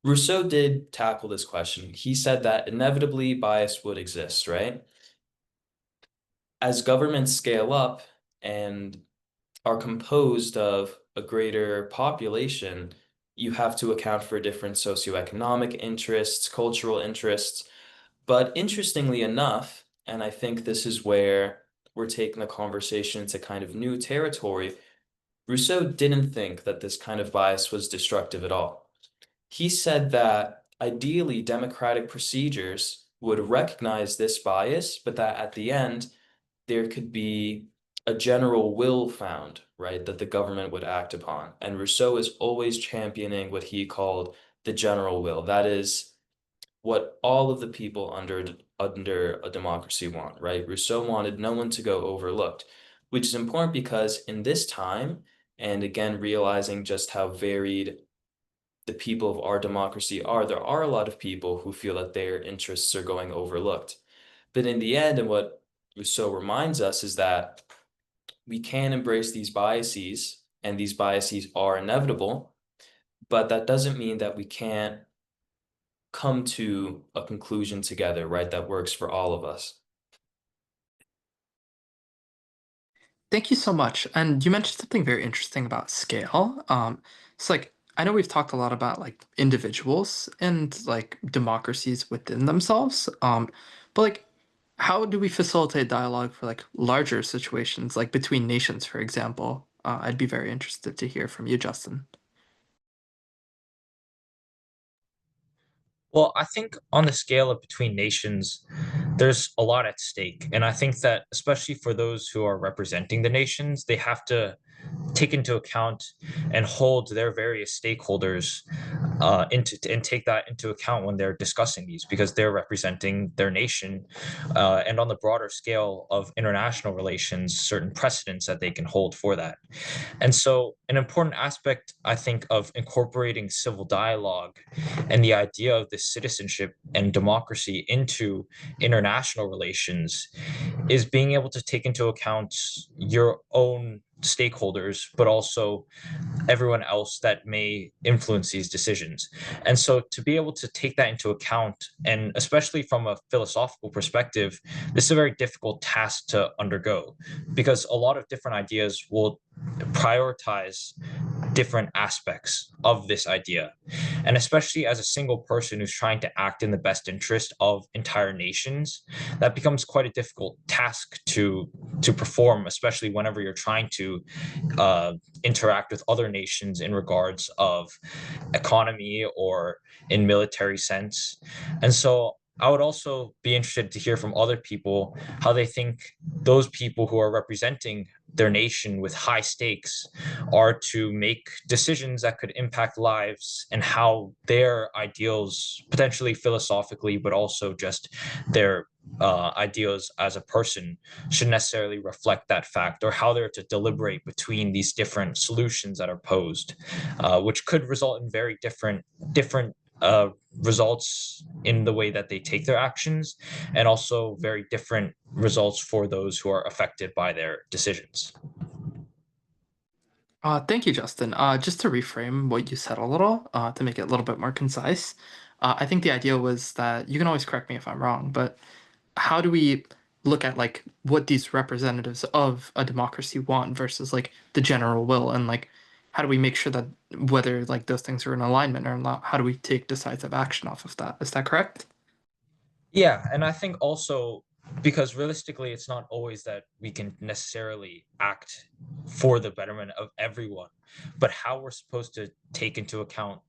D: Rousseau did tackle this question. He said that inevitably bias would exist, right? As governments scale up and are composed of a greater population, you have to account for different socioeconomic interests, cultural interests. But interestingly enough, and I think this is where we're taking the conversation into kind of new territory, Rousseau didn't think that this kind of bias was destructive at all. He said that ideally democratic procedures would recognize this bias, but that at the end, there could be a general will found, right, that the government would act upon. And Rousseau is always championing what he called the general will. That is what all of the people under a democracy want, right? Rousseau wanted no one to go overlooked, which is important because in this time, and again realizing just how varied the people of our democracy are, there are a lot of people who feel that their interests are going overlooked. But in the end, and what Rousseau reminds us is that we can embrace these biases, and these biases are inevitable, but that doesn't mean that we can't come to a conclusion together, right, that works for all of us.
A: Thank you so much. And you mentioned something very interesting about scale. It's like I know we've talked a lot about like individuals and like democracies within themselves. But like how do we facilitate dialogue for like larger situations, like between nations, for example? I'd be very interested to hear from you, Justin.
B: Well, I think on the scale of between nations, there's a lot at stake. And I think that especially for those who are representing the nations, they have to take into account and hold their various stakeholders and take that into account when they're discussing these, because they're representing their nation, and on the broader scale of international relations, certain precedents that they can hold for that. And so an important aspect, I think, of incorporating civil dialogue and the idea of this citizenship and democracy into international relations is being able to take into account your own stakeholders, but also everyone else that may influence these decisions. And so to be able to take that into account, and especially from a philosophical perspective, this is a very difficult task to undergo, because a lot of different ideas will prioritize different aspects of this idea. And especially as a single person who's trying to act in the best interest of entire nations, that becomes quite a difficult task to perform, especially whenever you're trying to interact with other nations in regards of economy or in military sense. And so I would also be interested to hear from other people how they think those people who are representing their nation with high stakes are to make decisions that could impact lives, and how their ideals, potentially philosophically, but also just their ideals as a person, should necessarily reflect that fact, or how they're to deliberate between these different solutions that are posed, which could result in very different results in the way that they take their actions, and also very different results for those who are affected by their decisions.
A: Thank you, Justin. Just to reframe what you said a little, to make it a little bit more concise, I think the idea was that you can always correct me if I'm wrong, but how do we look at like what these representatives of a democracy want versus like the general will, and like how do we make sure that whether like those things are in alignment or not, how do we take decisive action off of that? Is that correct?
B: Yeah, and I think also, because realistically, it's not always that we can necessarily act for the betterment of everyone, but how we're supposed to take into account,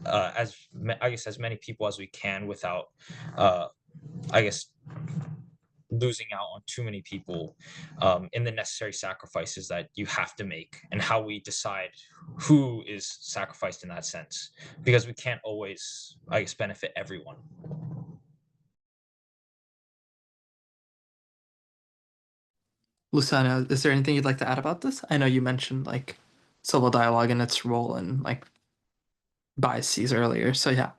B: I guess, as many people as we can without, uh, I guess, losing out on too many people, in the necessary sacrifices that you have to make, and how we decide who is sacrificed in that sense, because we can't always, I guess, benefit everyone.
A: Luciana, is there anything you'd like to add about this? I know you mentioned like civil dialogue and its role in like biases earlier, so yeah.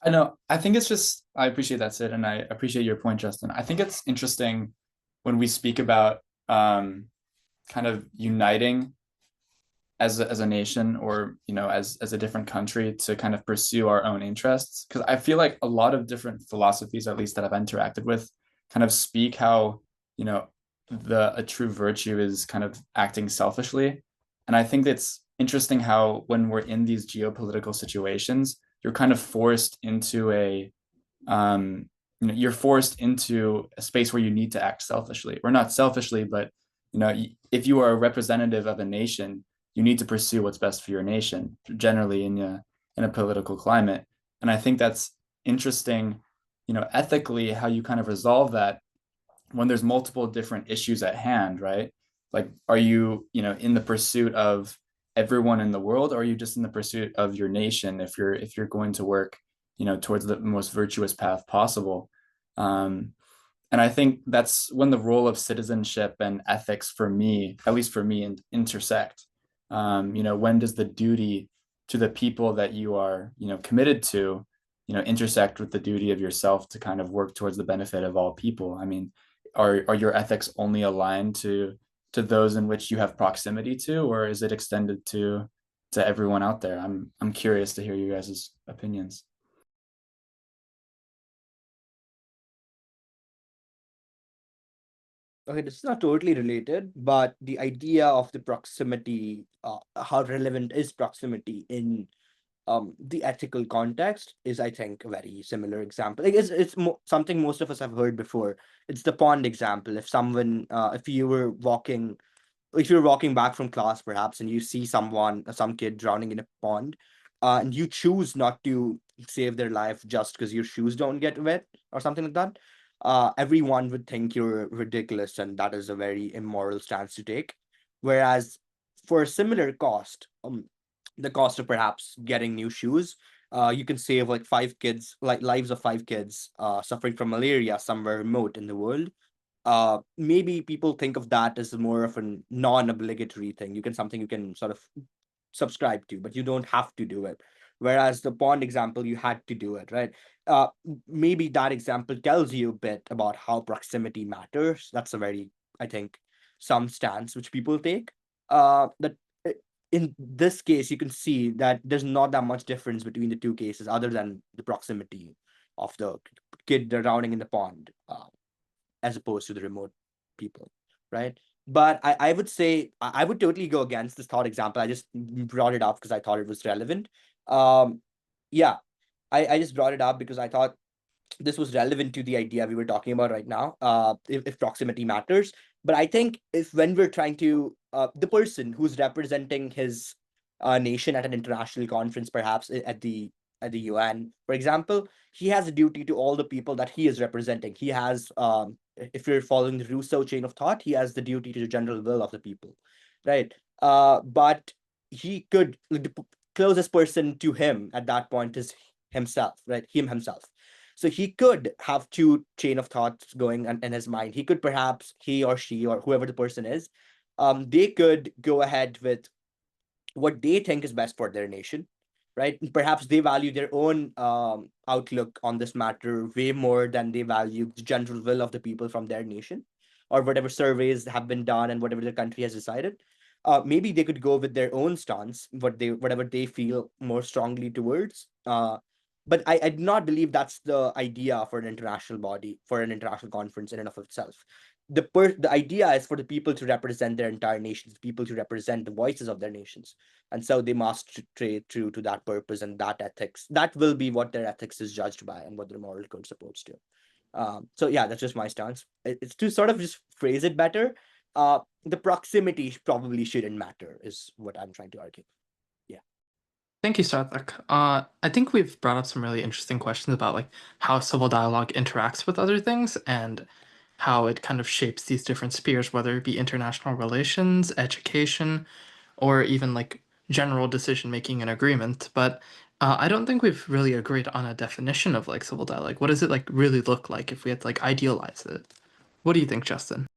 C: I know. I think it's just, I appreciate that, Sid, and I appreciate your point, Justin. I think it's interesting when we speak about kind of uniting as a nation, or as a different country, to kind of pursue our own interests, because I feel like a lot of different philosophies, at least that I've interacted with, kind of speak how a true virtue is kind of acting selfishly. And I think it's interesting how when we're in these geopolitical situations, you're kind of forced into you're forced into a space where you need to act selfishly, or not selfishly, but if you are a representative of a nation, you need to pursue what's best for your nation, generally in a political climate. And I think that's interesting, ethically, how you kind of resolve that when there's multiple different issues at hand, right? Like, are you, in the pursuit of everyone in the world, or are you just in the pursuit of your nation, if you're going to work, towards the most virtuous path possible? And I think that's when the role of citizenship and ethics, for me, at least for me, intersect. When does the duty the people that you are, committed to, intersect with the duty of yourself to kind of work towards the benefit of all people? I mean, are your ethics only aligned to those in which you have proximity to, or is it extended to everyone out there? I'm curious to hear you guys' opinions.
E: Okay, this is not totally related, but the idea of the proximity, how relevant is proximity in the ethical context is, I think, a very similar example. Like something most of us have heard before. It's the pond example. If you're walking back from class perhaps, and you see some kid drowning in a pond, and you choose not to save their life just because your shoes don't get wet or something like that, everyone would think you're ridiculous, and that is a very immoral stance to take. Whereas for a similar cost, the cost of perhaps getting new shoes, you can save like lives of 5 kids suffering from malaria somewhere remote in the world. Maybe people think of that as more of a non-obligatory thing. Something you can sort of subscribe to, but you don't have to do it. Whereas the pond example, you had to do it, right? Maybe that example tells you a bit about how proximity matters. That's a very, I think, some stance which people take. That in this case, you can see that there's not that much difference between the two cases, other than the proximity of the kid drowning in the pond, as opposed to the remote people, right? But I would say I would totally go against this thought example. I just brought it up because I thought it was relevant. Yeah, I just brought it up because I thought this was relevant to the idea we were talking about right now, if proximity matters. But I think if when we're trying to, the person who's representing his nation at an international conference, perhaps at the UN, for example, he has a duty to all the people that he is representing. He has, if you're following the Rousseau chain of thought, he has the duty to the general will of the people, right? But he could, the closest person to him at that point is himself, right? Himself. So he could have two chain of thoughts going in his mind. He could perhaps, he or she or whoever the person is, they could go ahead with what they think is best for their nation, right? Perhaps they value their own outlook on this matter way more than they value the general will of the people from their nation, or whatever surveys have been done and whatever the country has decided. Maybe they could go with their own stance, whatever they feel more strongly towards. But I do not believe that's the idea for an international body, for an international conference in and of itself. The idea is for the people to represent their entire nations, people to represent the voices of their nations, and so they must trade true to that purpose and that ethics. That will be what their ethics is judged by and what their moral code supports to. So yeah, that's just my stance. It's to sort of just phrase it better. The proximity probably shouldn't matter, is what I'm trying to argue. Yeah.
A: Thank you, Sarthak. I think we've brought up some really interesting questions about like how civil dialogue interacts with other things and how it kind of shapes these different spheres, whether it be international relations, education, or even like general decision making and agreement. But I don't think we've really agreed on a definition of like civil dialogue. What does it like really look like if we had to like idealize it? What do you think, Justin?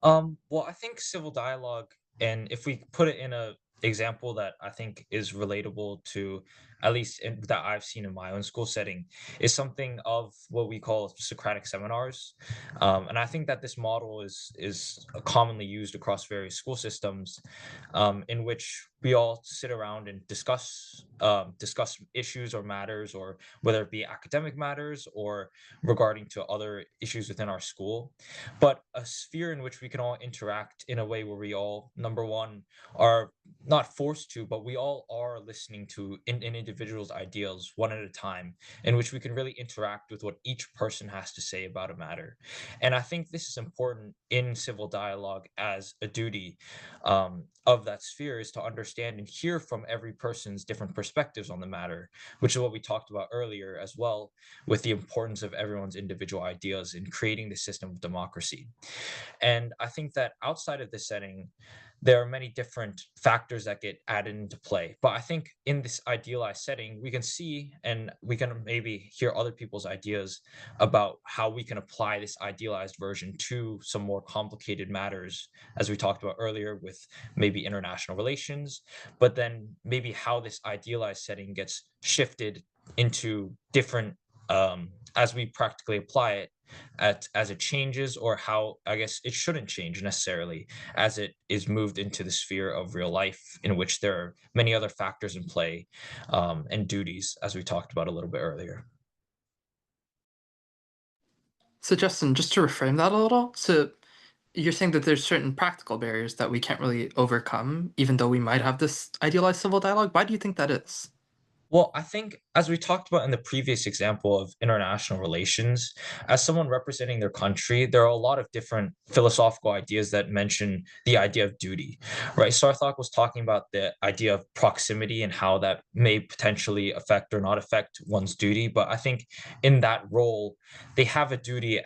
B: Well, I think civil dialogue, and if we put it in a example that I think is relatable to, at least that I've seen in my own school setting, is something of what we call Socratic seminars. And I think that this model is commonly used across various school systems, in which we all sit around and discuss issues or matters, or whether it be academic matters or regarding to other issues within our school, but a sphere in which we can all interact in a way where we all, number one, are not forced to, but we all are listening to an individual's ideas one at a time, in which we can really interact with what each person has to say about a matter. And I think this is important in civil dialogue as a duty, of that sphere, is to understand and hear from every person's different perspectives on the matter, which is what we talked about earlier as well, with the importance of everyone's individual ideas in creating the system of democracy. And I think that outside of this setting, there are many different factors that get added into play. But I think in this idealized setting, we can see and we can maybe hear other people's ideas about how we can apply this idealized version to some more complicated matters, as we talked about earlier, with maybe international relations, but then maybe how this idealized setting gets shifted into different as we practically apply it as it changes, or how I guess it shouldn't change necessarily as it is moved into the sphere of real life, in which there are many other factors in play and duties, as we talked about a little bit earlier.
A: So Justin, just to reframe that a little, so you're saying that there's certain practical barriers that we can't really overcome, even though we might have this idealized civil dialogue. Why do you think that is?
B: Well, I think, as we talked about in the previous example of international relations, as someone representing their country, there are a lot of different philosophical ideas that mention the idea of duty, right? Sarthak was talking about the idea of proximity and how that may potentially affect or not affect one's duty. But I think in that role, they have a duty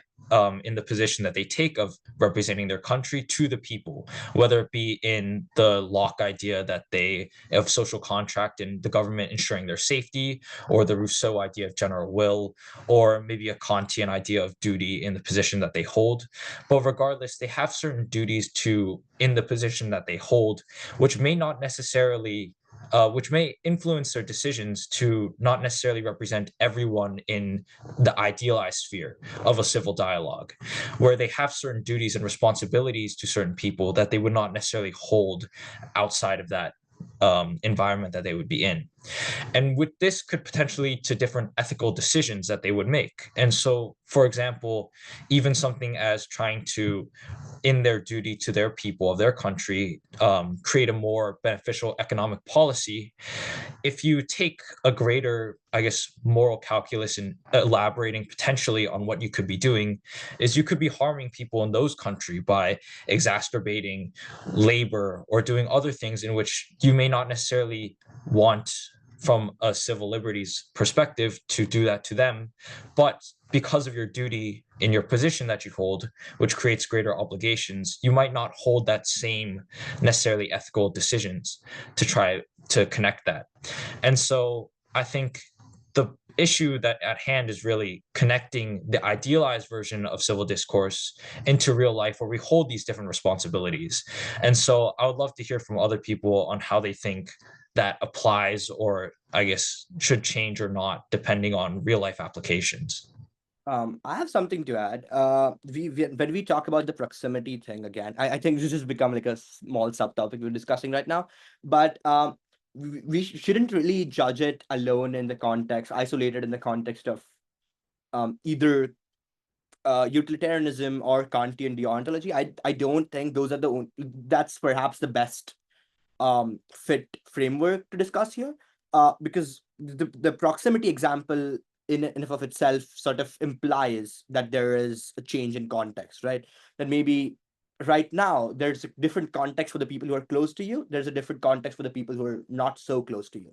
B: in the position that they take of representing their country to the people, whether it be in the Locke idea that they of social contract and the government ensuring their safety, or the Rousseau idea of general will, or maybe a Kantian idea of duty in the position that they hold. But regardless, they have certain duties to in the position that they hold, which may not necessarily which may influence their decisions to not necessarily represent everyone in the idealized sphere of a civil dialogue, where they have certain duties and responsibilities to certain people that they would not necessarily hold outside of that environment that they would be in. And with this could potentially lead to different ethical decisions that they would make. And so, for example, even something as trying to, in their duty to their people of their country, create a more beneficial economic policy. If you take a greater, I guess, moral calculus and elaborating potentially on what you could be doing, is you could be harming people in those countries by exacerbating labor or doing other things in which you may not necessarily want from a civil liberties perspective to do that to them, but because of your duty in your position that you hold, which creates greater obligations, you might not hold that same necessarily ethical decisions to try to connect that. And so I think the issue that at hand is really connecting the idealized version of civil discourse into real life, where we hold these different responsibilities. And so I would love to hear from other people on how they think that applies, or I guess should change or not, depending on real life applications.
E: I have something to add. We when we talk about the proximity thing again, I think this has become like a small subtopic we're discussing right now. But we shouldn't really judge it alone in the context, isolated in the context of either utilitarianism or Kantian deontology. I don't think those are that's perhaps the best fit framework to discuss here, because the proximity example in and of itself sort of implies that there is a change in context, right? That maybe right now there's a different context for the people who are close to you, there's a different context for the people who are not so close to you.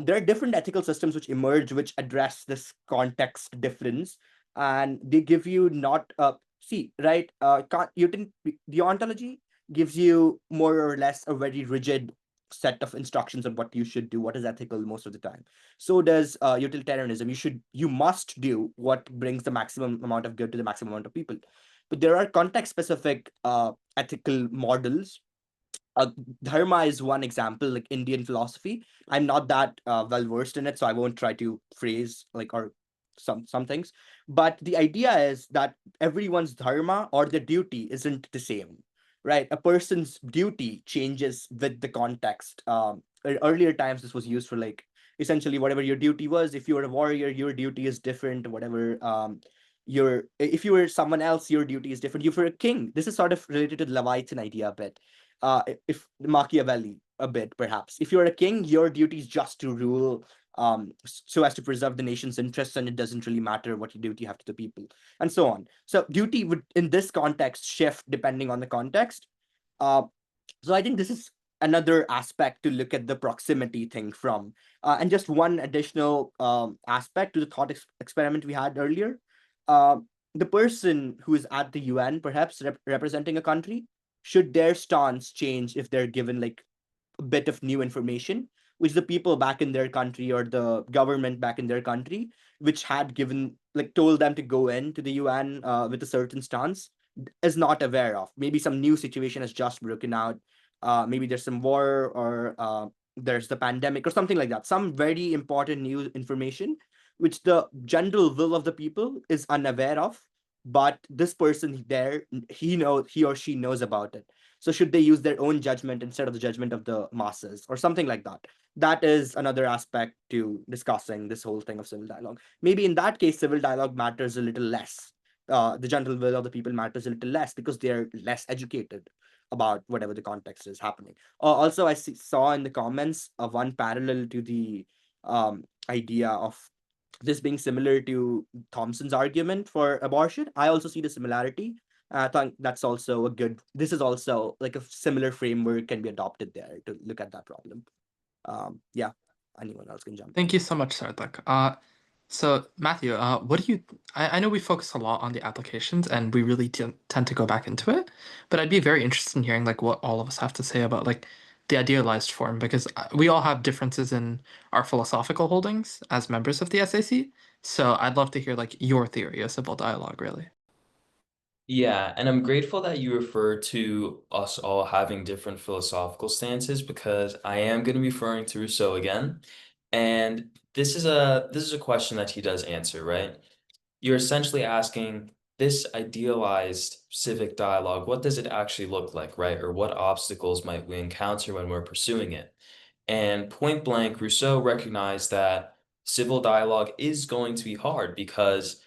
E: There are different ethical systems which emerge which address this context difference, and they give you not see, right, deontology gives you more or less a very rigid set of instructions on what you should do, what is ethical most of the time. So does utilitarianism. You must do what brings the maximum amount of good to the maximum amount of people. But there are context specific ethical models. Dharma is one example, like Indian philosophy. I'm not that well versed in it, so I won't try to phrase like or some things. But the idea is that everyone's dharma or their duty isn't the same, right? A person's duty changes with the context. Earlier times, this was used for like essentially whatever your duty was. If you were a warrior, your duty is different. Whatever if you were someone else, your duty is different. If you're a king, this is sort of related to the Leviathan idea a bit. If Machiavelli a bit, perhaps. If you're a king, your duty is just to rule so as to preserve the nation's interests, and it doesn't really matter what your duty you have to the people, and so on. So duty would, in this context, shift depending on the context. So I think this is another aspect to look at the proximity thing from. And just one additional aspect to the thought experiment we had earlier. The person who is at the UN, perhaps representing a country, should their stance change if they're given like a bit of new information, which the people back in their country or the government back in their country, which had given like told them to go into the UN with a certain stance, is not aware of. Maybe some new situation has just broken out. Maybe there's some war or there's the pandemic or something like that. Some very important new information, which the general will of the people is unaware of. But this person there, he or she knows about it. So should they use their own judgment instead of the judgment of the masses or something like that? That is another aspect to discussing this whole thing of civil dialogue. Maybe in that case, civil dialogue matters a little less. The general will of the people matters a little less because they're less educated about whatever the context is happening. Also, saw in the comments one parallel to the idea of this being similar to Thompson's argument for abortion. I also see the similarity. I think that's also a good. This is also like a similar framework can be adopted there to look at that problem. Yeah, anyone else can jump in.
A: Thank you so much, Sarthak. So Matthew, what do you? I know we focus a lot on the applications, and we really tend to go back into it. But I'd be very interested in hearing like what all of us have to say about like the idealized form, because we all have differences in our philosophical holdings as members of the SAC. So I'd love to hear like your theory of civil dialogue, really.
D: Yeah, and I'm grateful that you refer to us all having different philosophical stances because I am going to be referring to Rousseau again. And this is a question that he does answer, right? You're essentially asking this idealized civic dialogue, what does it actually look like, right? Or what obstacles might we encounter when we're pursuing it? And point blank, Rousseau recognized that civil dialogue is going to be hard because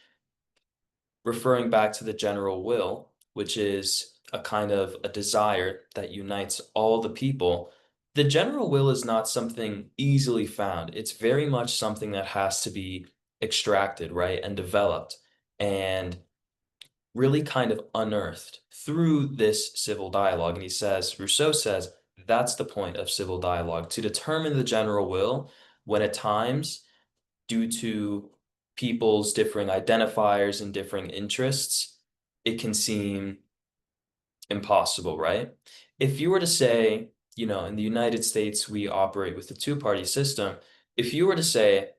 D: referring back to the general will, which is a kind of a desire that unites all the people, the general will is not something easily found. It's very much something that has to be extracted, right, and developed and really kind of unearthed through this civil dialogue. And Rousseau says, that's the point of civil dialogue, to determine the general will when at times due to people's differing identifiers and differing interests, it can seem impossible, right? If you were to say, in the United States, we operate with a two-party system. If you were to say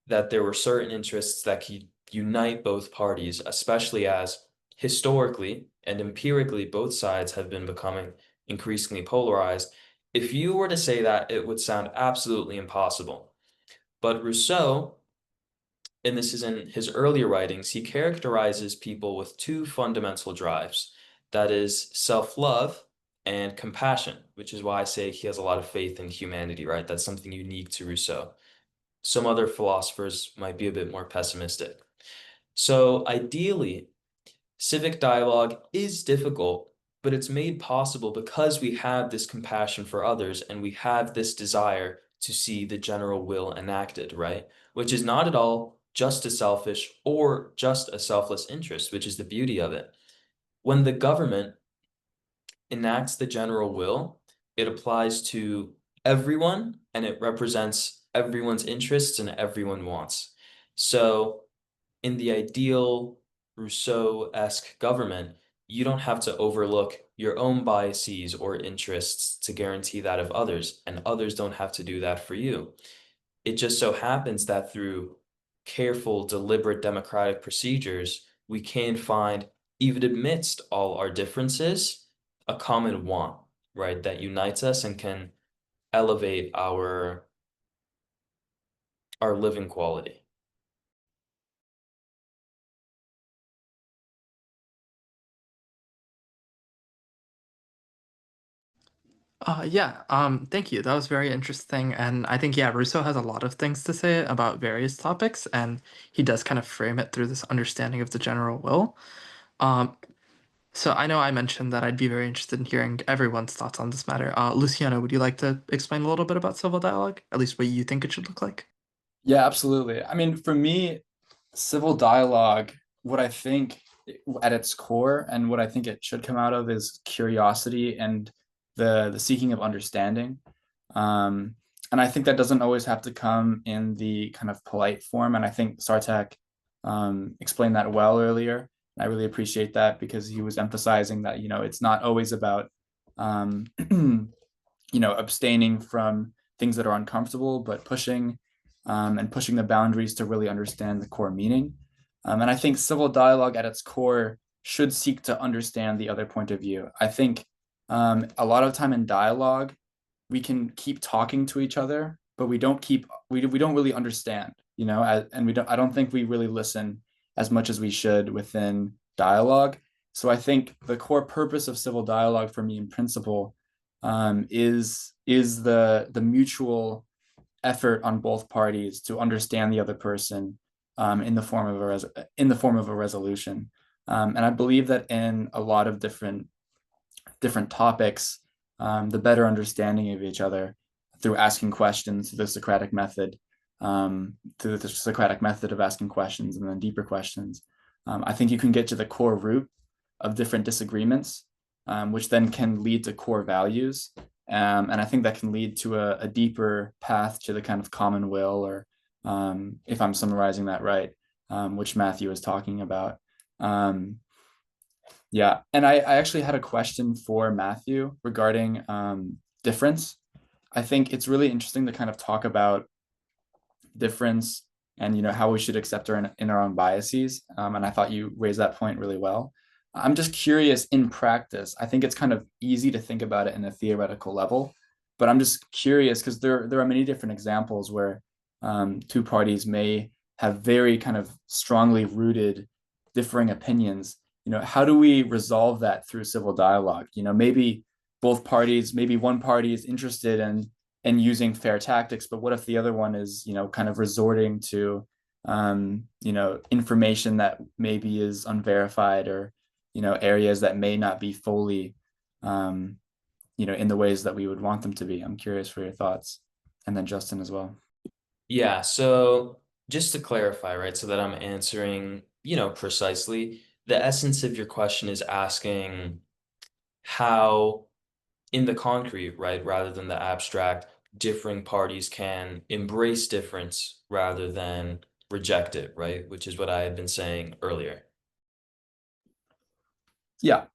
D: that there were certain interests that could unite both parties, especially as historically and empirically both sides have been becoming increasingly polarized, if you were to say that, it would sound absolutely impossible. But Rousseau, and this is in his earlier writings, he characterizes people with two fundamental drives. That is self-love and compassion, which is why I say he has a lot of faith in humanity, right? That's something unique to Rousseau. Some other philosophers might be a bit more pessimistic. So ideally, civic dialogue is difficult, but it's made possible because we have this compassion for others and we have this desire to see the general will enacted, right? Which is not at all just a selfish or just a selfless interest, which is the beauty of it. When the government enacts the general will, it applies to everyone and it represents everyone's interests and everyone wants. So in the ideal Rousseau-esque government, you don't have to overlook your own biases or interests to guarantee that of others, and others don't have to do that for you. It just so happens that through careful, deliberate democratic procedures, we can find, even amidst all our differences, a common want, right, that unites us and can elevate our living quality.
A: Yeah, thank you. That was very interesting. And I think, yeah, Russo has a lot of things to say about various topics, and he does kind of frame it through this understanding of the general will. Um, so I know I mentioned that I'd be very interested in hearing everyone's thoughts on this matter. Luciano, would you like to explain a little bit about civil dialogue? At least what you think it should look like?
C: Yeah, absolutely. I mean, for me, civil dialogue, what I think at its core and what I think it should come out of is curiosity and the seeking of understanding. And I think that doesn't always have to come in the kind of polite form. And I think Sarthak explained that well earlier. I really appreciate that because he was emphasizing that, it's not always about abstaining from things that are uncomfortable, but pushing the boundaries to really understand the core meaning. And I think civil dialogue at its core should seek to understand the other point of view. I think a lot of time in dialogue, we can keep talking to each other, but we don't really understand, and I don't think we really listen as much as we should within dialogue. So I think the core purpose of civil dialogue for me in principle is the mutual effort on both parties to understand the other person in the form of a resolution. And I believe that in a lot of different topics, the better understanding of each other through asking questions, through the Socratic method, of asking questions and then deeper questions. I think you can get to the core root of different disagreements, which then can lead to core values. And I think that can lead to a deeper path to the kind of common will, or if I'm summarizing that right, which Matthew was talking about. Yeah, and I actually had a question for Matthew regarding difference. I think it's really interesting to kind of talk about difference and how we should accept our inner own biases. And I thought you raised that point really well. I'm just curious, in practice, I think it's kind of easy to think about it in a theoretical level, but I'm just curious because there are many different examples where two parties may have very kind of strongly rooted differing opinions. How do we resolve that through civil dialogue? Maybe one party is interested in using fair tactics, but what if the other one is, kind of resorting to, information that maybe is unverified, or, areas that may not be fully, in the ways that we would want them to be. I'm curious for your thoughts. And then Justin as well.
D: Yeah, so just to clarify, right, so that I'm answering, precisely, the essence of your question is asking how, in the concrete, right, rather than the abstract, differing parties can embrace difference rather than reject it, right, which is what I had been saying earlier.
C: Yeah,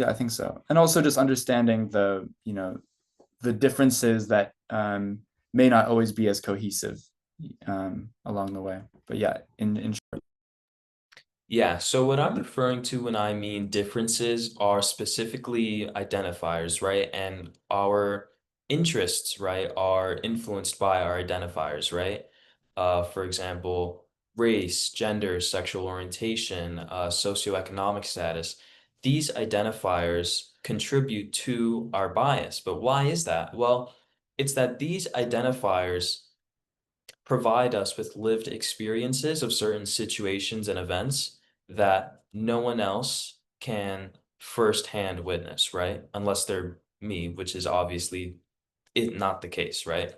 C: I think so. And also just understanding the differences that may not always be as cohesive along the way. But yeah, in short.
D: Yeah, so what I'm referring to when I mean differences are specifically identifiers, right? And our interests, right, are influenced by our identifiers, right? For example, race, gender, sexual orientation, socioeconomic status. These identifiers contribute to our bias. But why is that? Well, it's that these identifiers provide us with lived experiences of certain situations and events that no one else can firsthand witness, right? Unless they're me, which is obviously not the case, right?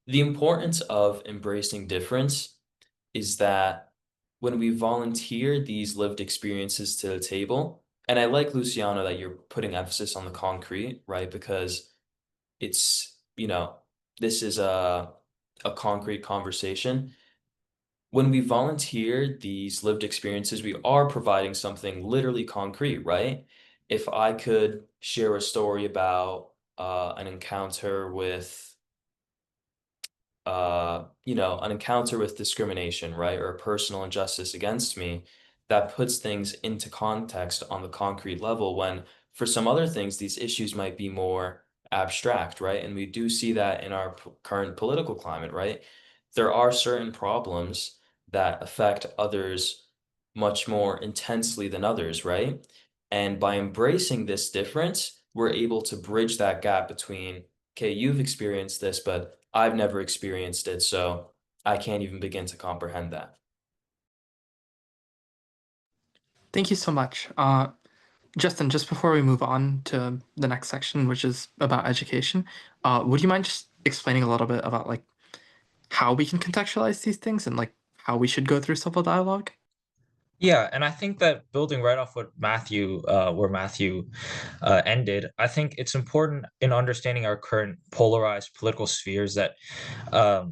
D: The importance of embracing difference is that when we volunteer these lived experiences to the table, and I like, Luciano, that you're putting emphasis on the concrete, right? Because it's, this is a concrete conversation. When we volunteer these lived experiences, we are providing something literally concrete, right? If I could share a story about an encounter with an encounter with discrimination, right, or a personal injustice against me, that puts things into context on the concrete level, when for some other things, these issues might be more abstract, right? And we do see that in our current political climate, right? There are certain problems that affect others much more intensely than others, right? And by embracing this difference, we're able to bridge that gap between, okay, you've experienced this, but I've never experienced it, so I can't even begin to comprehend that.
A: Thank you so much. Justin, just before we move on to the next section, which is about education, would you mind just explaining a little bit about how we can contextualize these things and how we should go through civil dialogue?
B: Yeah, and I think that building right off what where Matthew ended, I think it's important in understanding our current polarized political spheres that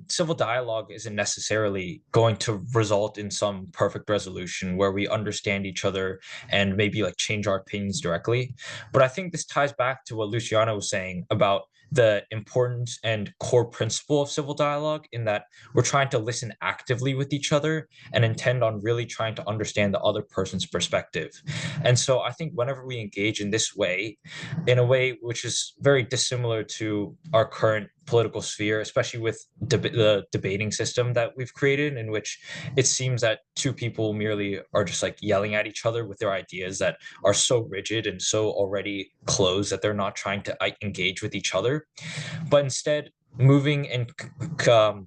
B: civil dialogue isn't necessarily going to result in some perfect resolution where we understand each other and maybe like change our opinions directly. But I think this ties back to what Luciano was saying about the importance and core principle of civil dialogue, in that we're trying to listen actively with each other and intend on really trying to understand the other person's perspective. And so I think whenever we engage in this way, in a way which is very dissimilar to our current political sphere, especially with the debating system that we've created, in which it seems that two people merely are just like yelling at each other with their ideas that are so rigid and so already closed that they're not trying to engage with each other, but instead moving and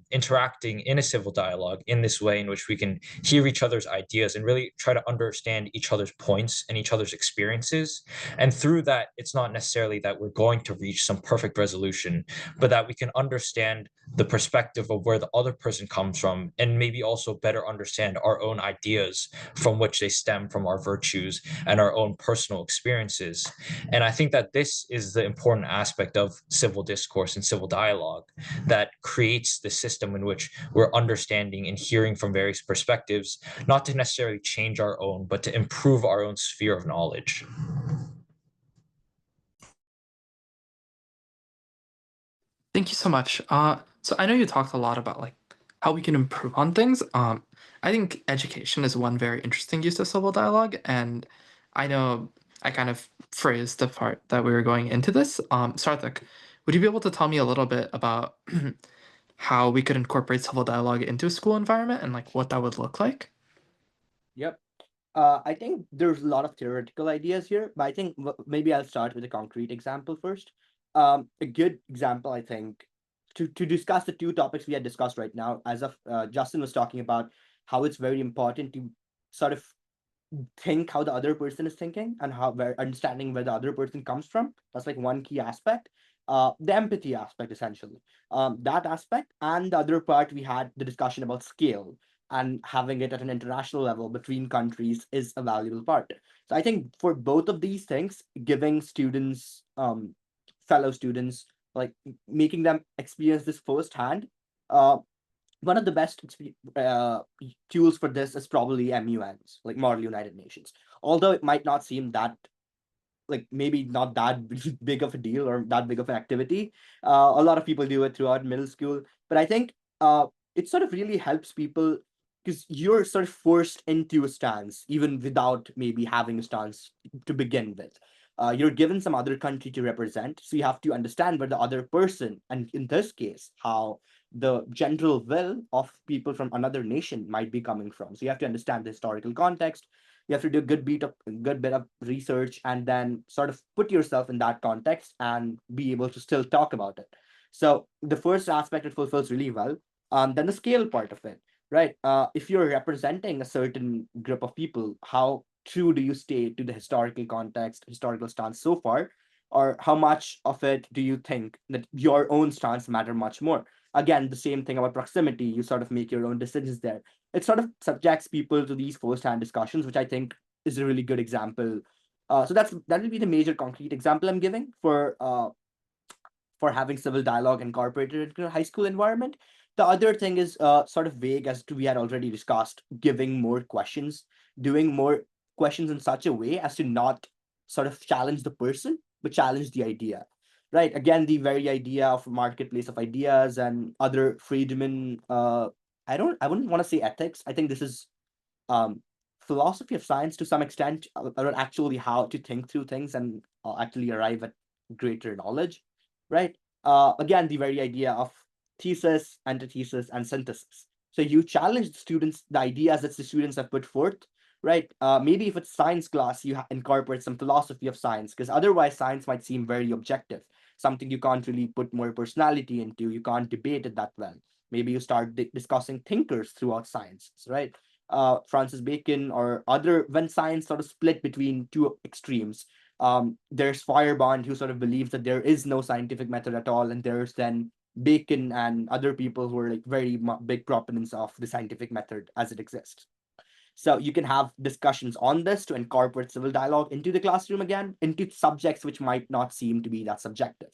B: interacting in a civil dialogue in this way in which we can hear each other's ideas and really try to understand each other's points and each other's experiences. And through that, it's not necessarily that we're going to reach some perfect resolution, but that we can understand the perspective of where the other person comes from, and maybe also better understand our own ideas from which they stem from our virtues and our own personal experiences. And I think that this is the important aspect of civil discourse and civil dialogue that creates the system in which we're understanding and hearing from various perspectives, not to necessarily change our own, but to improve our own sphere of knowledge.
A: Thank you so much. So I know you talked a lot about like how we can improve on things. I think education is one very interesting use of civil dialogue, and I know I kind of phrased the part that we were going into this. Sarthak, would you be able to tell me a little bit about how we could incorporate civil dialogue into a school environment and like what that would look like?
E: Yep. I think there's a lot of theoretical ideas here, but I think maybe I'll start with a concrete example first. A good example, I think, to discuss the two topics we had discussed right now, as of Justin was talking about how it's very important to sort of think how the other person is thinking and how where understanding where the other person comes from. That's like one key aspect. The empathy aspect, essentially. That aspect, and the other part we had the discussion about scale and having it at an international level between countries is a valuable part. So I think for both of these things, giving students, fellow students, like making them experience this firsthand, uh, one of the best tools for this is probably MUNs, like Model United Nations. Although it might not seem that, like, maybe not that big of a deal or that big of an activity. A lot of people do it throughout middle school, but I think it sort of really helps people because you're sort of forced into a stance even without maybe having a stance to begin with. You're given some other country to represent, so you have to understand where the other person, and in this case, how the general will of people from another nation might be coming from. So you have to understand the historical context. You have to do a good bit of research, and then sort of put yourself in that context and be able to still talk about it. So the first aspect it fulfills really well. Then the scale part of it, right? If you're representing a certain group of people, how true do you stay to the historical context, historical stance so far, or how much of it do you think that your own stance matter much more? Again, the same thing about proximity. You sort of make your own decisions there. It sort of subjects people to these first-hand discussions, which I think is a really good example. So that will be the major concrete example I'm giving for having civil dialogue incorporated into a high school environment. The other thing is sort of vague, as to we had already discussed, giving more questions, doing more questions in such a way as to not sort of challenge the person, but challenge the idea. Right. Again, the very idea of marketplace of ideas and other Friedman. I wouldn't want to say ethics. I think this is um, philosophy of science to some extent, about actually how to think through things and actually arrive at greater knowledge, right? Again, the very idea of thesis, antithesis, and synthesis. So you challenge the students, the ideas that the students have put forth, right? Maybe if it's science class, you incorporate some philosophy of science, because otherwise science might seem very objective, something you can't really put more personality into. You can't debate it that well. Maybe you start discussing thinkers throughout science, right? Francis Bacon or other, when science sort of split between two extremes. There's Feuerbach, who sort of believes that there is no scientific method at all, and there's then Bacon and other people who are like very big proponents of the scientific method as it exists. So you can have discussions on this to incorporate civil dialogue into the classroom again, into subjects which might not seem to be that subjective,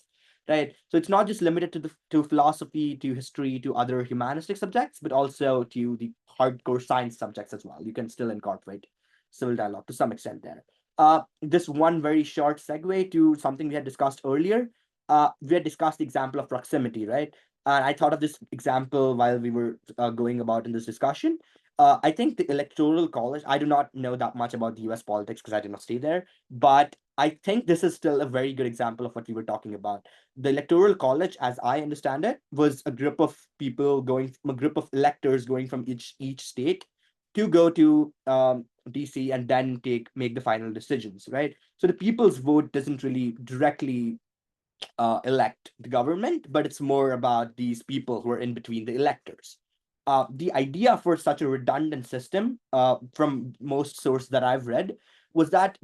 E: right? So it's not just limited to philosophy, to history, to other humanistic subjects, but also to the hardcore science subjects as well. You can still incorporate civil dialogue to some extent there. This one very short segue to something we had discussed earlier. We had discussed the example of proximity, right? And I thought of this example while we were going about in this discussion. I think the electoral college, I do not know that much about the US politics because I did not stay there, but I think this is still a very good example of what we were talking about. The electoral college, as I understand it, was a group of people going, a group of electors going from each state to go to DC and then make the final decisions, right? So the people's vote doesn't really directly elect the government, but it's more about these people who are in between the electors. The idea for such a redundant system, from most sources that I've read, was that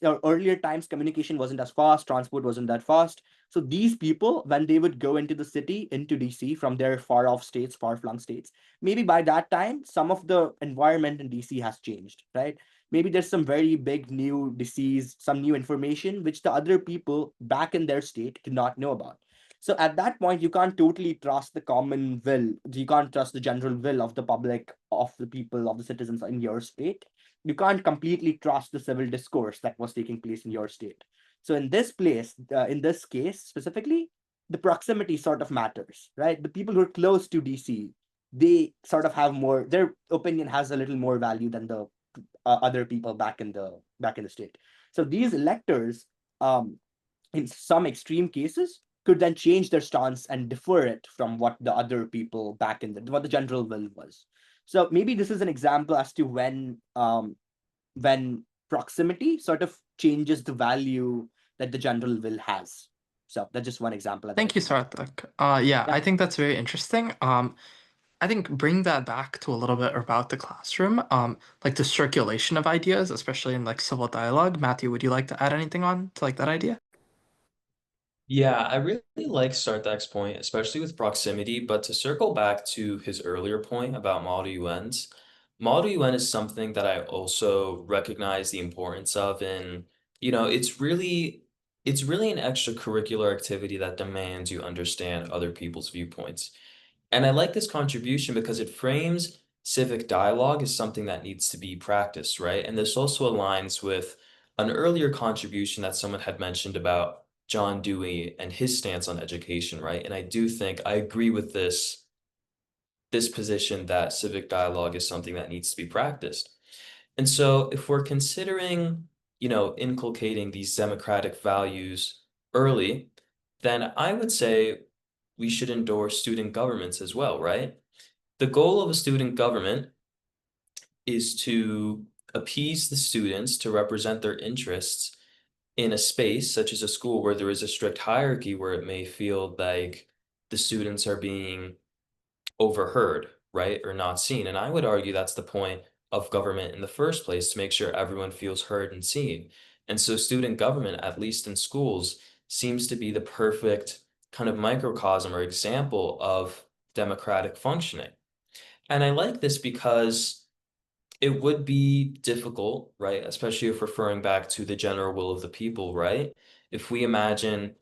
E: earlier times communication wasn't as fast, transport wasn't that fast. So these people, when they would go into the city, into DC from their far off states, far flung states, maybe by that time, some of the environment in DC has changed, right? Maybe there's some very big new disease, some new information which the other people back in their state do not know about. So at that point, you can't totally trust the common will. You can't trust the general will of the public, of the people, of the citizens in your state. You can't completely trust the civil discourse that was taking place in your state. So in this case specifically, the proximity sort of matters, right? The people who are close to DC, they sort of have more. Their opinion has a little more value than the other people back in the state. So these electors, in some extreme cases, could then change their stance and defer it from what the other people back in what the general will was. So maybe this is an example as to when proximity sort of changes the value that the general will has. So that's just one example.
A: Thank you, Sarthak. Yeah, I think that's very interesting. I think bring that back to a little bit about the classroom, like the circulation of ideas, especially in like civil dialogue. Matthew, would you like to add anything on to like that idea?
D: Yeah, I really like Sarthak's point, especially with proximity. But to circle back to his earlier point about Model UNs, Model UN is something that I also recognize the importance of. And, it's really an extracurricular activity that demands you understand other people's viewpoints. And I like this contribution because it frames civic dialogue as something that needs to be practiced, right? And this also aligns with an earlier contribution that someone had mentioned about John Dewey and his stance on education, right? And I do think I agree with this position that civic dialogue is something that needs to be practiced. And so if we're considering, inculcating these democratic values early, then I would say we should endorse student governments as well, right? The goal of a student government is to appease the students to represent their interests in a space such as a school where there is a strict hierarchy where it may feel like the students are being overheard, right? Or not seen. And I would argue that's the point of government in the first place, to make sure everyone feels heard and seen. And so student government, at least in schools, seems to be the perfect kind of microcosm or example of democratic functioning. And I like this because it would be difficult, right? Especially if referring back to the general will of the people, right? If we imagine,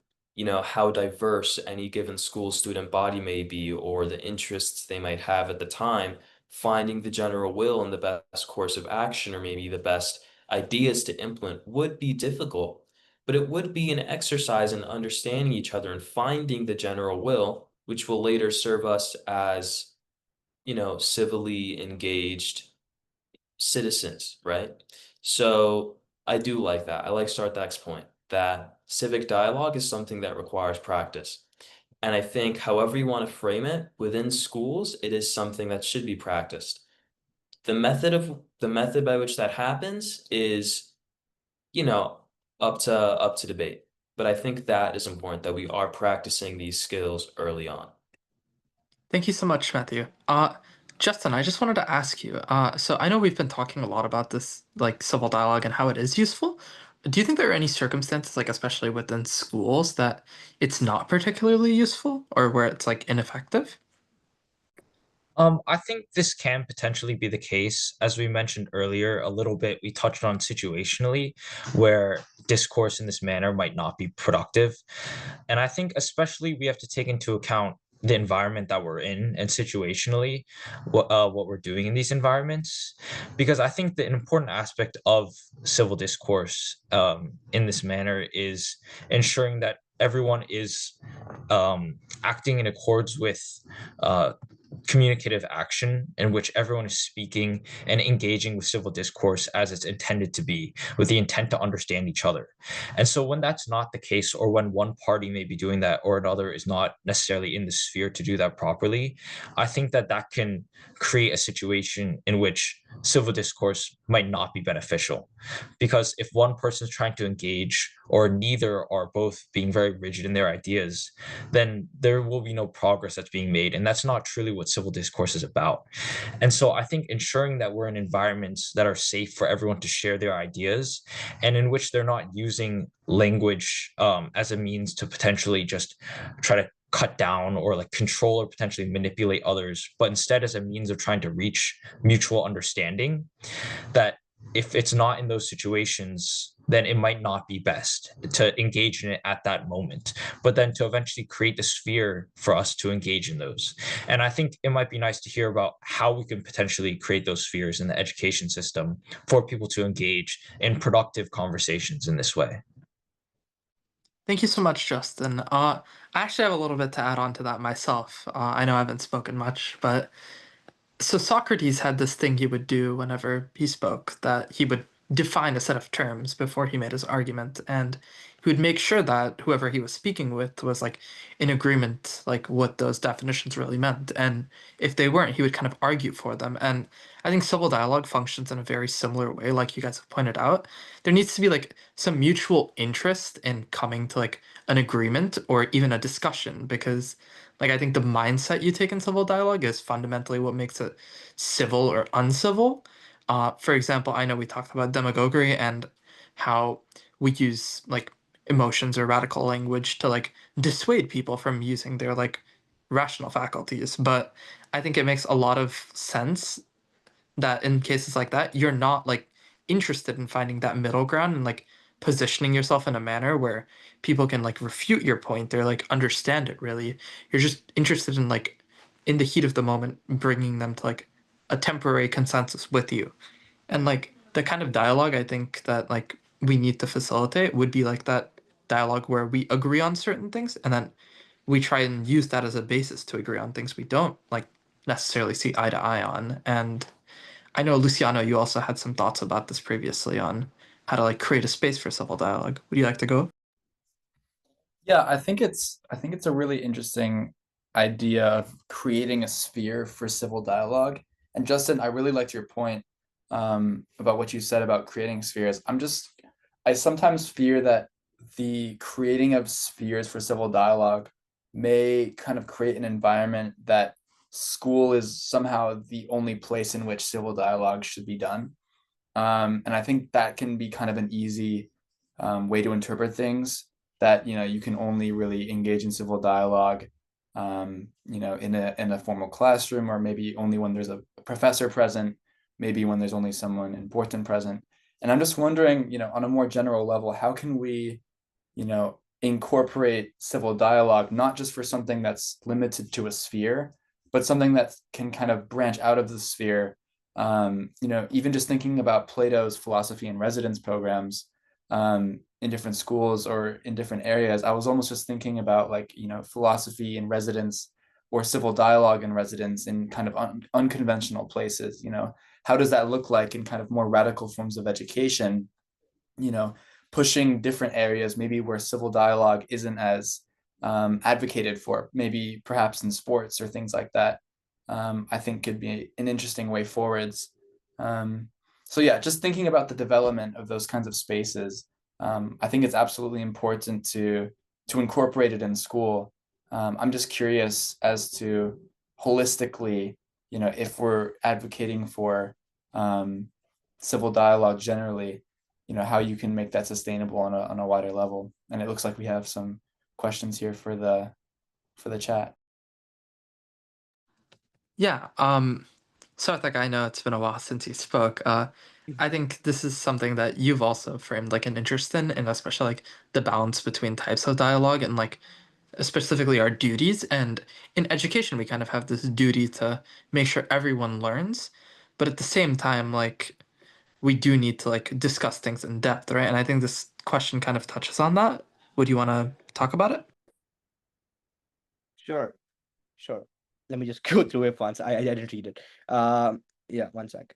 D: how diverse any given school student body may be or the interests they might have at the time, finding the general will and the best course of action or maybe the best ideas to implement would be difficult. But it would be an exercise in understanding each other and finding the general will, which will later serve us as, civilly engaged citizens, right? So I do like that. I like Sarthak's point that civic dialogue is something that requires practice. And I think however you want to frame it within schools, it is something that should be practiced. The method by which that happens is, you know, up to debate. But I think that is important that we are practicing these skills early on.
A: Thank you so much, Matthew. Justin, I just wanted to ask you, so I know we've been talking a lot about this, like civil dialogue and how it is useful. Do you think there are any circumstances, like especially within schools, that it's not particularly useful or where it's like ineffective?
B: I think this can potentially be the case. As we mentioned earlier, a little bit, we touched on situationally where discourse in this manner might not be productive. And I think especially we have to take into account the environment that we're in and situationally what we're doing in these environments. Because I think the important aspect of civil discourse in this manner is ensuring that everyone is acting in accords with communicative action in which everyone is speaking and engaging with civil discourse as it's intended to be, with the intent to understand each other. And so when that's not the case, or when one party may be doing that or another is not necessarily in the sphere to do that properly, I think that that can create a situation in which civil discourse might not be beneficial. Because if one person is trying to engage, or neither are both being very rigid in their ideas, then there will be no progress that's being made. And that's not truly what civil discourse is about. And so I think ensuring that we're in environments that are safe for everyone to share their ideas, and in which they're not using language as a means to potentially just try to cut down or like control or potentially manipulate others, but instead as a means of trying to reach mutual understanding, that if it's not in those situations, then it might not be best to engage in it at that moment, but then to eventually create the sphere for us to engage in those. And I think it might be nice to hear about how we can potentially create those spheres in the education system for people to engage in productive conversations in this way.
A: Thank you so much, Justin. I actually have a little bit to add on to that myself. I know I haven't spoken much, but so Socrates had this thing he would do whenever he spoke, that he would define a set of terms before he made his argument, and he would make sure that whoever he was speaking with was like in agreement, like what those definitions really meant. And if they weren't, he would kind of argue for them. And I think civil dialogue functions in a very similar way, like you guys have pointed out. There needs to be like some mutual interest in coming to like an agreement or even a discussion, because like I think the mindset you take in civil dialogue is fundamentally what makes it civil or uncivil. For example, I know we talked about demagoguery and how we use like emotions or radical language to like dissuade people from using their like rational faculties. But I think it makes a lot of sense that in cases like that, you're not like interested in finding that middle ground and like positioning yourself in a manner where people can like refute your point or like understand it really. You're just interested in like in the heat of the moment bringing them to like a temporary consensus with you. And like the kind of dialogue I think that like we need to facilitate would be like that dialogue where we agree on certain things and then we try and use that as a basis to agree on things we don't like necessarily see eye to eye on. And I know, Luciano, you also had some thoughts about this previously on how to like create a space for civil dialogue. Would you like to go?
C: Yeah, I think it's a really interesting idea of creating a sphere for civil dialogue. And Justin, I really liked your point about what you said about creating spheres. I sometimes fear that the creating of spheres for civil dialogue may kind of create an environment that school is somehow the only place in which civil dialogue should be done. And I think that can be kind of an easy way to interpret things, that you can only really engage in civil dialogue in a formal classroom, or maybe only when there's a professor present, maybe when there's only someone important present. And I'm just wondering, on a more general level, how can we incorporate civil dialogue not just for something that's limited to a sphere, but something that can kind of branch out of the sphere. Even just thinking about Plato's philosophy in residence programs in different schools or in different areas, I was almost just thinking about like, philosophy in residence or civil dialogue in residence in kind of unconventional places. How does that look like in kind of more radical forms of education, pushing different areas, maybe where civil dialogue isn't as advocated for, maybe perhaps in sports or things like that. I think could be an interesting way forwards. So yeah, just thinking about the development of those kinds of spaces, I think it's absolutely important to incorporate it in school. I'm just curious as to holistically, if we're advocating for civil dialogue generally, how you can make that sustainable on a wider level. And it looks like we have some questions here for the chat.
A: Yeah. Sarthak, I know it's been a while since you spoke. I think this is something that you've also framed like an interest in, and especially like the balance between types of dialogue and like specifically our duties. And in education, we kind of have this duty to make sure everyone learns, but at the same time, like we do need to like discuss things in depth, right? And I think this question kind of touches on that. Would you want to talk about it?
E: Sure, sure. Let me just go through it once. I didn't read it. Yeah, one sec.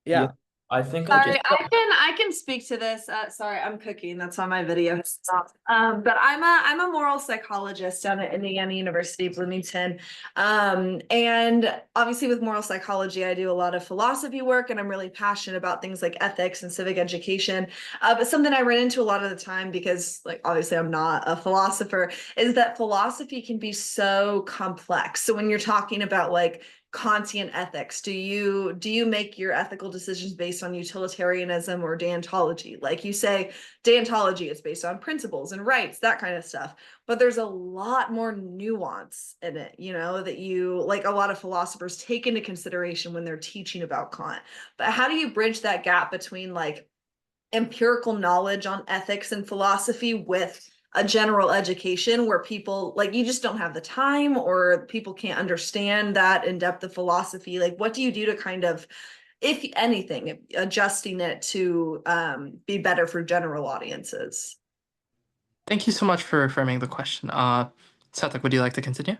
D: Yeah,
E: Yeah.
D: I think I'll
E: Okay.
D: just
F: Sorry, I can speak to this. Sorry, I'm cooking. That's why my video has stopped. But I'm a moral psychologist down at Indiana University, Bloomington. And obviously with moral psychology, I do a lot of philosophy work, and I'm really passionate about things like ethics and civic education. But something I run into a lot of the time, because like obviously I'm not a philosopher, is that philosophy can be so complex. So when you're talking about like Kantian ethics, do you make your ethical decisions based on utilitarianism or deontology? Like you say, deontology is based on principles and rights, that kind of stuff, but there's a lot more nuance in it, you know, that you like a lot of philosophers take into consideration when they're teaching about Kant. But how do you bridge that gap between like empirical knowledge on ethics and philosophy with a general education where people like you just don't have the time, or people can't understand that in depth of philosophy? Like what do you do to kind of, if anything, adjusting it to be better for general audiences?
A: Thank you so much for framing the question. Sarthak, would you like to continue?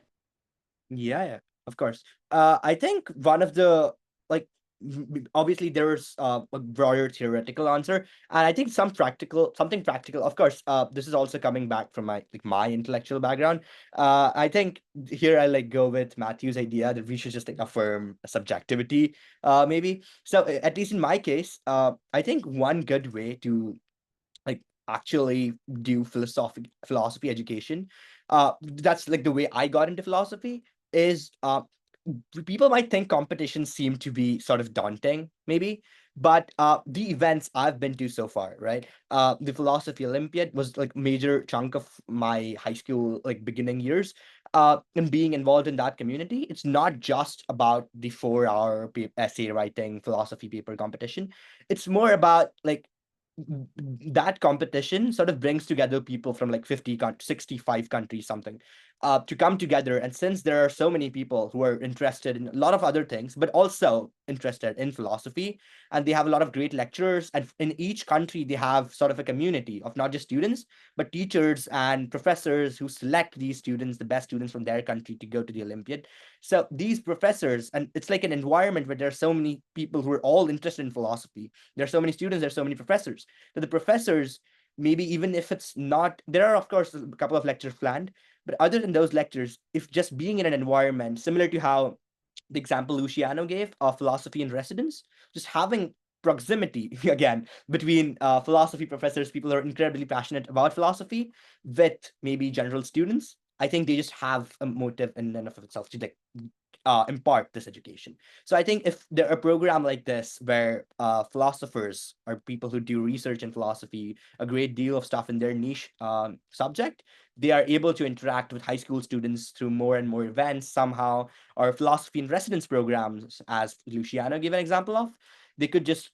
E: Yeah, of course. I think one of the like obviously there's a broader theoretical answer, and I think something practical. Of course, this is also coming back from my intellectual background. I think here I like go with Matthew's idea that we should just like affirm subjectivity, maybe. So at least in my case, I think one good way to like actually do philosophy education, that's like the way I got into philosophy, is people might think competitions seem to be sort of daunting, maybe, but the events I've been to so far, right? The Philosophy Olympiad was like major chunk of my high school like beginning years. And being involved in that community, it's not just about the 4 hour essay writing philosophy paper competition. It's more about like that competition sort of brings together people from like 65 countries something, to come together. And since there are so many people who are interested in a lot of other things but also interested in philosophy, and they have a lot of great lecturers, and in each country they have sort of a community of not just students but teachers and professors who select these students, the best students from their country, to go to the Olympiad. So these professors, and it's like an environment where there are so many people who are all interested in philosophy. There are so many students, there are so many professors, that the professors, maybe even if it's not, there are of course a couple of lectures planned, but other than those lectures, if just being in an environment similar to how the example Luciano gave of philosophy in residence, just having proximity again between philosophy professors, people who are incredibly passionate about philosophy, with maybe general students, I think they just have a motive in and of itself to like impart this education. So I think if there a program like this where philosophers or people who do research in philosophy a great deal of stuff in their niche subject, they are able to interact with high school students through more and more events somehow, or philosophy in residence programs, as Luciano gave an example of, they could just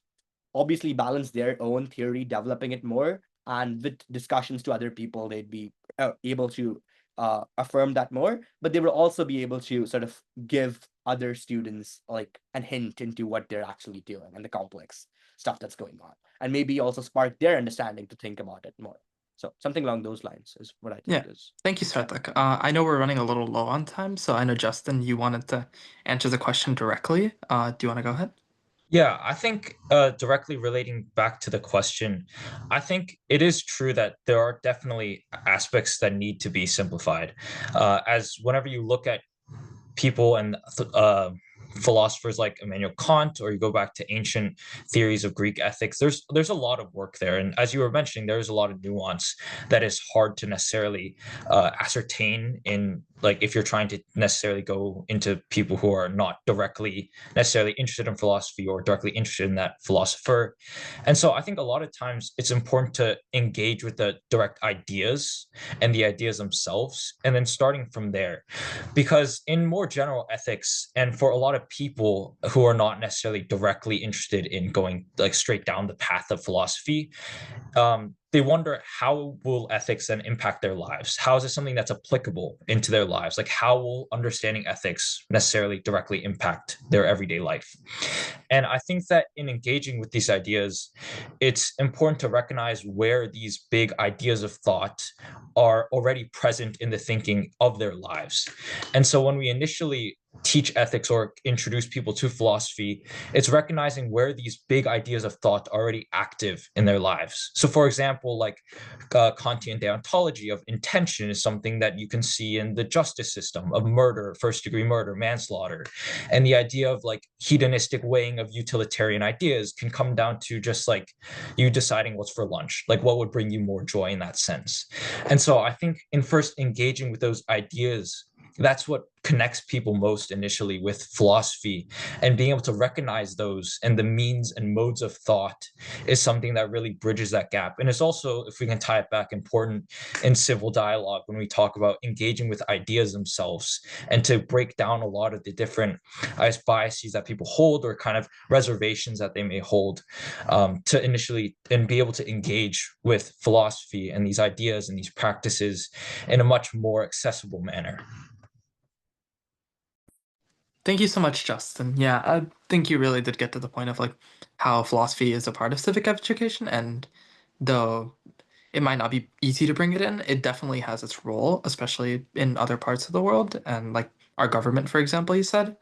E: obviously balance their own theory, developing it more, and with discussions to other people, they'd be able to affirm that more. But they will also be able to sort of give other students like a hint into what they're actually doing and the complex stuff that's going on, and maybe also spark their understanding to think about it more. So something along those lines is what I think
A: Yeah.
E: is.
A: Thank you, Sarthak. I know we're running a little low on time, so I know Justin, you wanted to answer the question directly. Do you want to go ahead?
B: Yeah, I think directly relating back to the question, I think it is true that there are definitely aspects that need to be simplified. As whenever you look at people and philosophers like Immanuel Kant, or you go back to ancient theories of Greek ethics, there's a lot of work there. And as you were mentioning, there's a lot of nuance that is hard to necessarily ascertain in, like, if you're trying to necessarily go into people who are not directly necessarily interested in philosophy or directly interested in that philosopher. And so I think a lot of times it's important to engage with the direct ideas and the ideas themselves, and then starting from there. Because in more general ethics, and for a lot of people who are not necessarily directly interested in going like straight down the path of philosophy, they wonder, how will ethics then impact their lives? How is it something that's applicable into their lives? Like, how will understanding ethics necessarily directly impact their everyday life? And I think that in engaging with these ideas, it's important to recognize where these big ideas of thought are already present in the thinking of their lives. And so when we initially teach ethics or introduce people to philosophy, it's recognizing where these big ideas of thought are already active in their lives. So for example, like Kantian deontology of intention is something that you can see in the justice system of murder, first degree murder, manslaughter. And the idea of like hedonistic weighing of utilitarian ideas can come down to just like you deciding what's for lunch, like what would bring you more joy in that sense. And so I think in first engaging with those ideas, that's what connects people most initially with philosophy, and being able to recognize those and the means and modes of thought is something that really bridges that gap. And it's also, if we can tie it back, important in civil dialogue when we talk about engaging with ideas themselves, and to break down a lot of the different biases that people hold, or kind of reservations that they may hold, to initially and be able to engage with philosophy and these ideas and these practices in a much more accessible manner.
A: Thank you so much, Justin. Yeah, I think you really did get to the point of like how philosophy is a part of civic education, and though it might not be easy to bring it in, it definitely has its role, especially in other parts of the world, and like our government, for example, you said.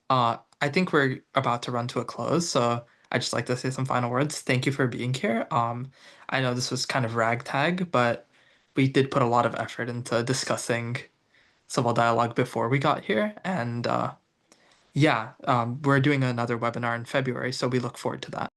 A: I think we're about to run to a close, so I'd just like to say some final words. Thank you for being here. I know this was kind of ragtag, but we did put a lot of effort into discussing civil dialogue before we got here, and yeah, we're doing another webinar in February, so we look forward to that.